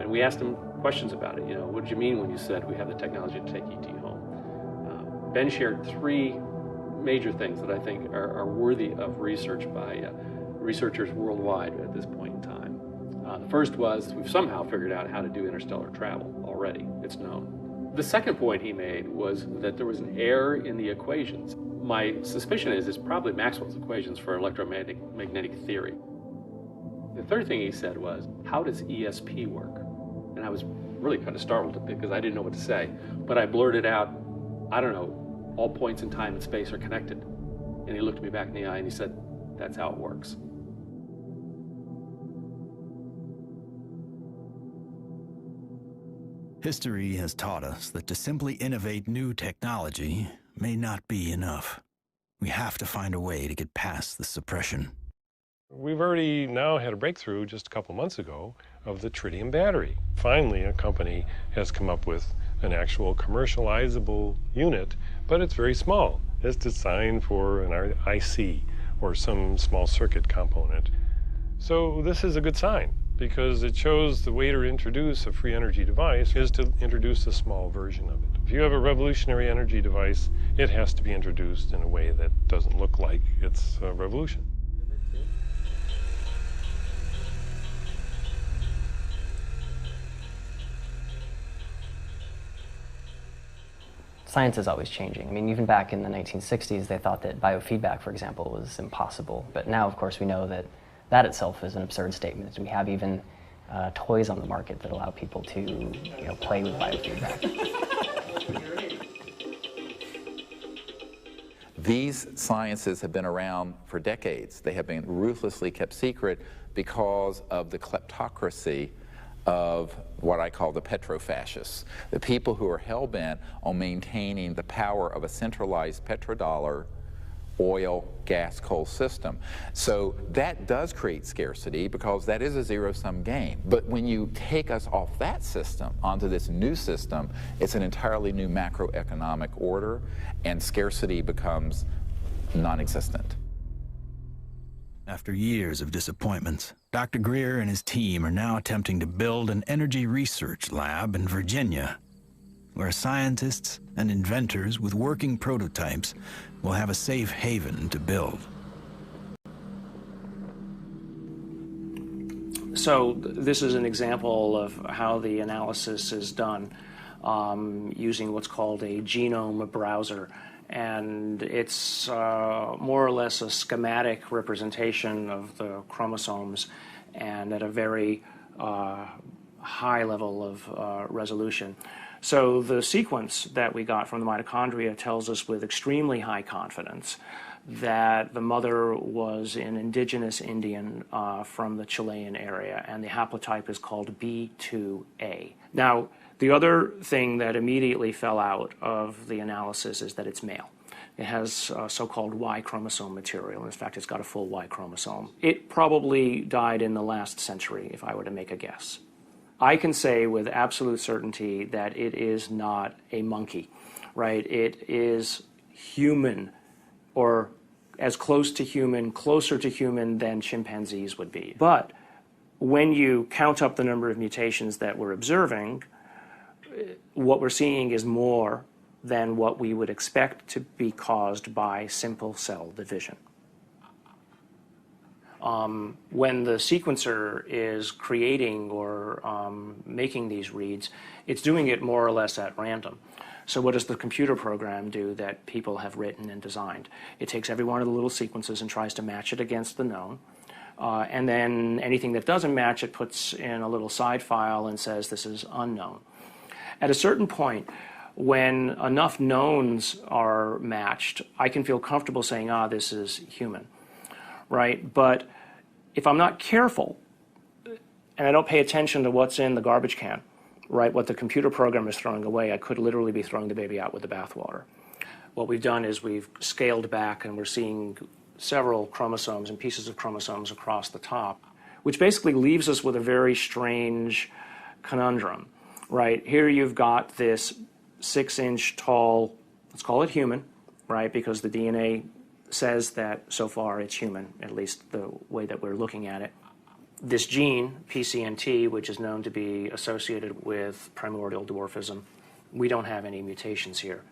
And we asked him questions about it. You know, what did you mean when you said we have the technology to take ET home? Ben shared three major things that I think are worthy of research by researchers worldwide at this point in time. The first was we've somehow figured out how to do interstellar travel already. It's known. The second point he made was that there was an error in the equations. My suspicion is it's probably Maxwell's equations for electromagnetic theory. The third thing he said was, how does ESP work? And I was really kind of startled because I didn't know what to say. But I blurted out, I don't know, all points in time and space are connected. And he looked me back in the eye and he said, that's how it works. History has taught us that to simply innovate new technology may not be enough. We have to find a way to get past the suppression. We've already now had a breakthrough just a couple months ago of the tritium battery. Finally, a company has come up with an actual commercializable unit, but it's very small. It's designed for an IC or some small circuit component. So this is a good sign. because it shows the way to introduce a free energy device is to introduce a small version of it. If you have a revolutionary energy device, it has to be introduced in a way that doesn't look like it's a revolution. Science is always changing. I mean, even back in the 1960s, they thought that biofeedback, for example, was impossible. But now, of course, we know that that itself is an absurd statement. We have even toys on the market that allow people to, play with biofeedback. These sciences have been around for decades. They have been ruthlessly kept secret because of the kleptocracy of what I call the petrofascists, the people who are hell-bent on maintaining the power of a centralized petrodollar oil, gas, coal system. So that does create scarcity because that is a zero-sum game. But when you take us off that system onto this new system, it's an entirely new macroeconomic order, and scarcity becomes non-existent. After years of disappointments, Dr. Greer and his team are now attempting to build an energy research lab in Virginia, where scientists and inventors with working prototypes will have a safe haven to build. So this is an example of how the analysis is done using what's called a genome browser. And it's more or less a schematic representation of the chromosomes, and at a very high level of resolution. So the sequence that we got from the mitochondria tells us with extremely high confidence that the mother was an indigenous Indian from the Chilean area, and the haplotype is called B2A. Now, the other thing that immediately fell out of the analysis is that it's male. It has so-called Y chromosome material. In fact, it's got a full Y chromosome. It probably died in the last century, if I were to make a guess. I can say with absolute certainty that it is not a monkey, right? It is human, or as close to human, closer to human than chimpanzees would be. But when you count up the number of mutations that we're observing, what we're seeing is more than what we would expect to be caused by simple cell division. When the sequencer is creating or making these reads, it's doing it more or less at random. So what does the computer program do that people have written and designed? It takes every one of the little sequences and tries to match it against the known. And then anything that doesn't match, it puts in a little side file and says this is unknown. At a certain point, when enough knowns are matched, I can feel comfortable saying, this is human, right? But if I'm not careful and I don't pay attention to what's in the garbage can, right, what the computer program is throwing away, I could literally be throwing the baby out with the bathwater. What we've done is we've scaled back, and we're seeing several chromosomes and pieces of chromosomes across the top, which basically leaves us with a very strange conundrum. Right, here you've got this 6-inch tall, let's call it human, right, because the DNA says that so far it's human, at least the way that we're looking at it. This gene, PCNT, which is known to be associated with primordial dwarfism, we don't have any mutations here.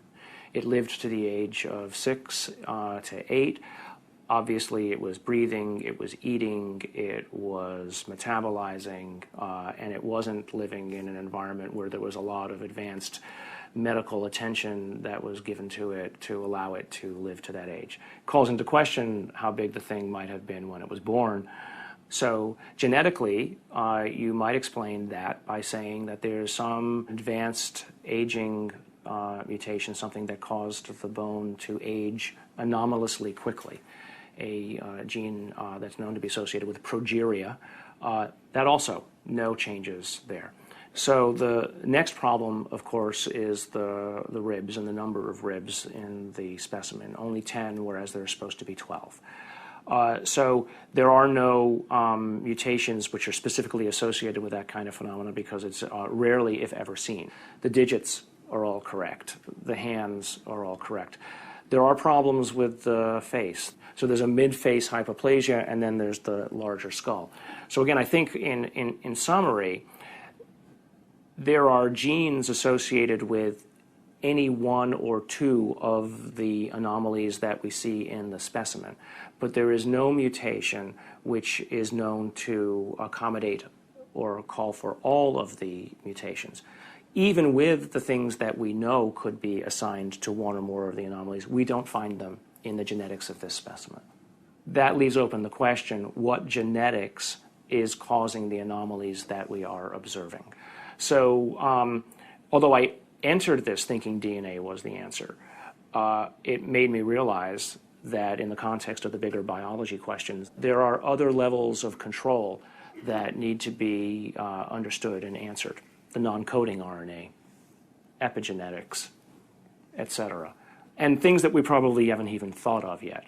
It lived to the age of 6 to 8. Obviously, it was breathing, it was eating, it was metabolizing, and it wasn't living in an environment where there was a lot of advanced medical attention that was given to it to allow it to live to that age. It calls into question how big the thing might have been when it was born. So genetically, you might explain that by saying that there's some advanced aging mutation, something that caused the bone to age anomalously quickly. A gene that's known to be associated with progeria, that also no changes there. So the next problem, of course, is the ribs and the number of ribs in the specimen. Only 10, whereas there are supposed to be 12. So there are no mutations which are specifically associated with that kind of phenomenon because it's rarely, if ever, seen. The digits are all correct. The hands are all correct. There are problems with the face. So there's a mid-face hypoplasia, and then there's the larger skull. So again, I think in summary, there are genes associated with any one or two of the anomalies that we see in the specimen, but there is no mutation which is known to accommodate or call for all of the mutations. Even with the things that we know could be assigned to one or more of the anomalies, we don't find them in the genetics of this specimen. That leaves open the question, what genetics is causing the anomalies that we are observing? So although I entered this thinking DNA was the answer, it made me realize that in the context of the bigger biology questions, there are other levels of control that need to be understood and answered. The non-coding RNA, epigenetics, etc. And things that we probably haven't even thought of yet.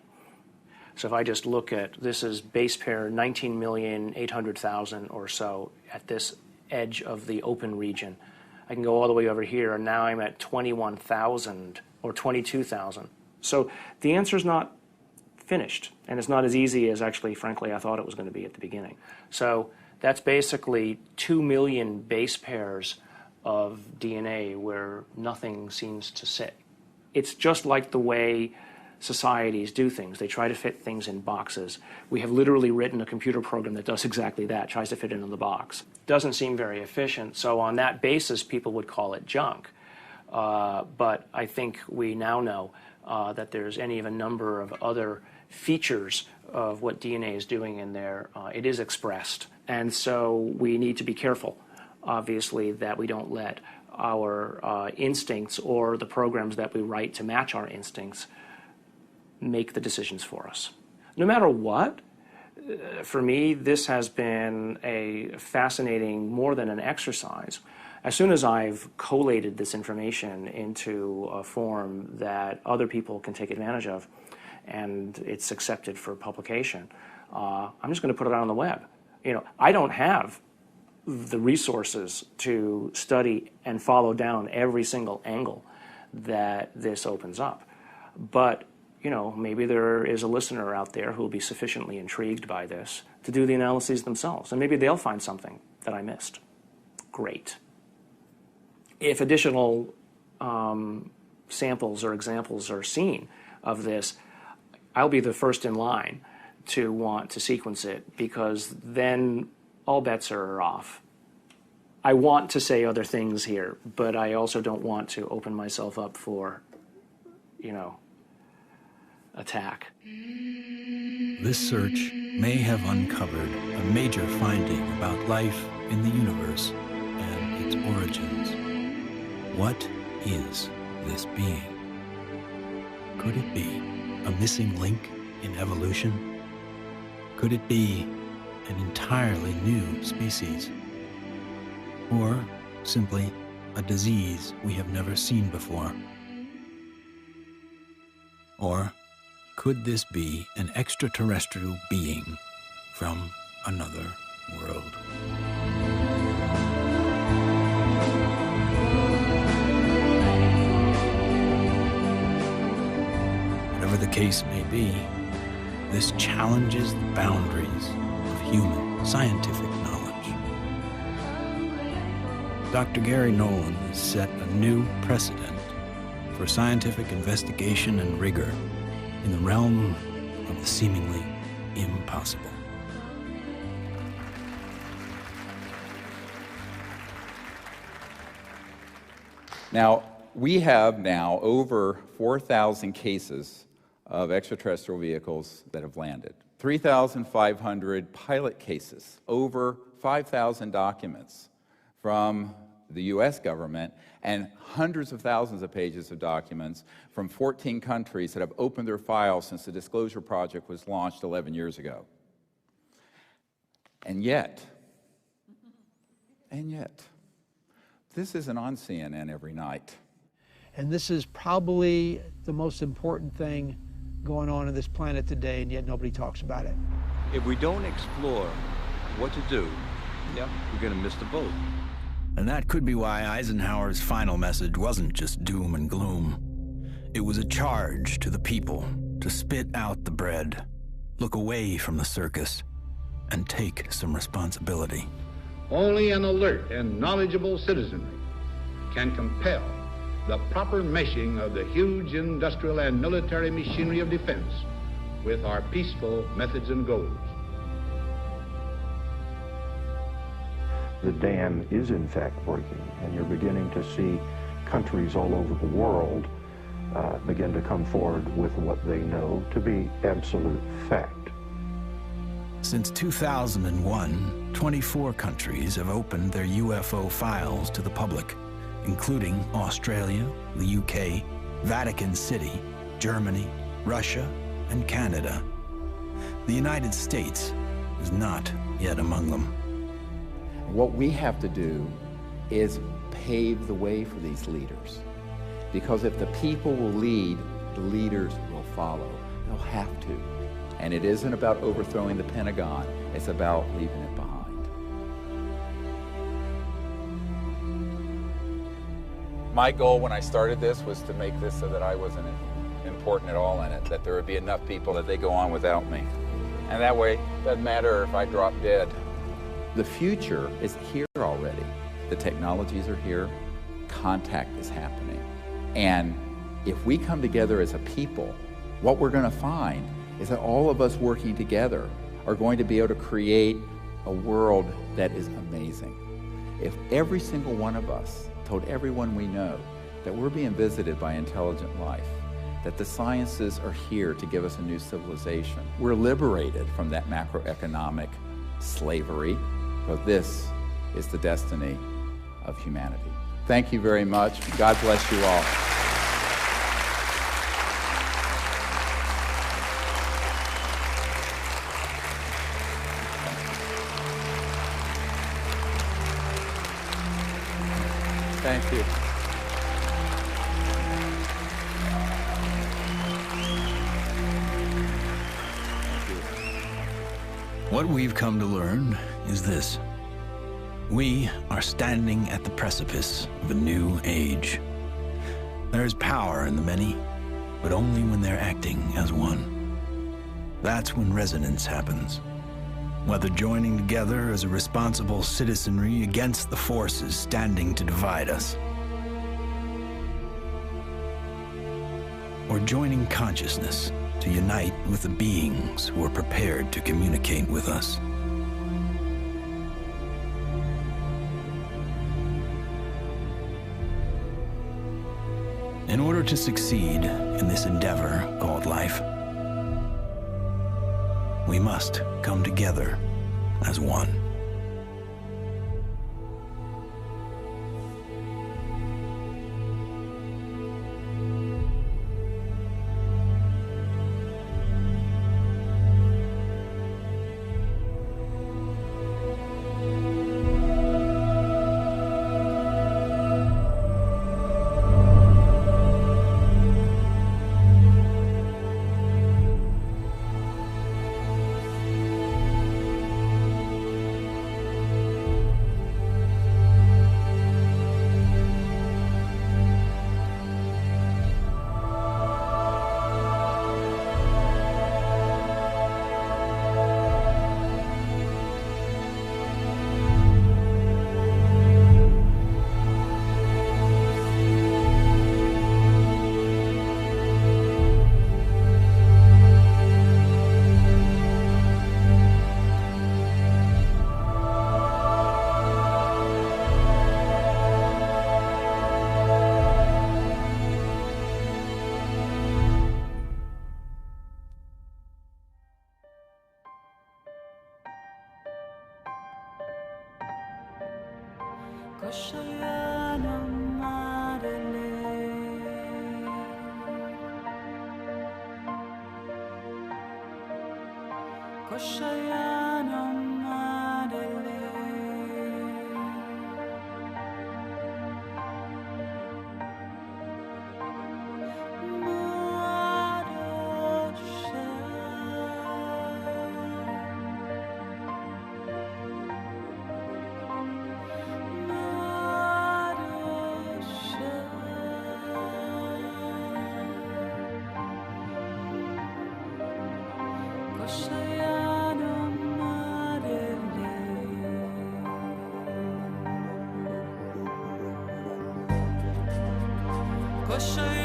So if I just look at, this is base pair 19,800,000 or so at this edge of the open region. I can go all the way over here, and now I'm at 21,000 or 22,000. So the answer is not finished, and it's not as easy as actually, frankly, I thought it was going to be at the beginning. So that's basically 2 million base pairs of DNA where nothing seems to sit. It's just like the way societies do things. They try to fit things in boxes. We have literally written a computer program that does exactly that, tries to fit it in the box. Doesn't seem very efficient, so on that basis, people would call it junk. But I think we now know that there's any of a number of other features of what DNA is doing in there. It is expressed, and so we need to be careful, obviously, that we don't let our instincts or the programs that we write to match our instincts make the decisions for us. No matter what, for me, this has been a fascinating, more than an exercise. As soon as I've collated this information into a form that other people can take advantage of, and it's accepted for publication, I'm just going to put it out on the web. You know, I don't have the resources to study and follow down every single angle that this opens up. But you know, maybe there is a listener out there who will be sufficiently intrigued by this to do the analyses themselves, and maybe they'll find something that I missed. Great. If additional samples or examples are seen of this, I'll be the first in line to want to sequence it, because then all bets are off. I want to say other things here, but I also don't want to open myself up for, you know, attack. This search may have uncovered a major finding about life in the universe and its origins. What is this being? Could it be a missing link in evolution? Could it be an entirely new species? Or simply a disease we have never seen before? Or could this be an extraterrestrial being from another world? Whatever the case may be, this challenges the boundaries of human scientific knowledge. Dr. Gary Nolan has set a new precedent for scientific investigation and rigor in the realm of the seemingly impossible. Now, we have now over 4,000 cases of extraterrestrial vehicles that have landed, 3,500 pilot cases, over 5,000 documents from the U.S. government, and hundreds of thousands of pages of documents from 14 countries that have opened their files since the Disclosure Project was launched 11 years ago. And yet, this isn't on CNN every night. And this is probably the most important thing going on this planet today, and yet nobody talks about it. If we don't explore what to do, we're going to miss the boat. And that could be why Eisenhower's final message wasn't just doom and gloom. It was a charge to the people to spit out the bread, look away from the circus, and take some responsibility. Only an alert and knowledgeable citizenry can compel the proper meshing of the huge industrial and military machinery of defense with our peaceful methods and goals. The dam is in fact breaking, and you're beginning to see countries all over the world begin to come forward with what they know to be absolute fact. Since 2001, 24 countries have opened their UFO files to the public, including Australia, the UK, Vatican City, Germany, Russia, and Canada. The United States is not yet among them. What we have to do is pave the way for these leaders. Because if the people will lead, the leaders will follow. They'll have to. And it isn't about overthrowing the Pentagon, it's about leaving it behind. My goal when I started this was to make this so that I wasn't important at all in it, that there would be enough people that they go on without me. And that way, it doesn't matter if I drop dead. The future is here already. The technologies are here, contact is happening. And if we come together as a people, what we're going to find is that all of us working together are going to be able to create a world that is amazing. If every single one of us told everyone we know that we're being visited by intelligent life, that the sciences are here to give us a new civilization, we're liberated from that macroeconomic slavery, but this is the destiny of humanity. Thank you very much. God bless you all. Thank you. What we've come to learn is this. We are standing at the precipice of a new age. There is power in the many, but only when they're acting as one. That's when resonance happens. Whether joining together as a responsible citizenry against the forces standing to divide us, or joining consciousness to unite with the beings who are prepared to communicate with us. In order to succeed in this endeavor called life, we must come together as one. Koşa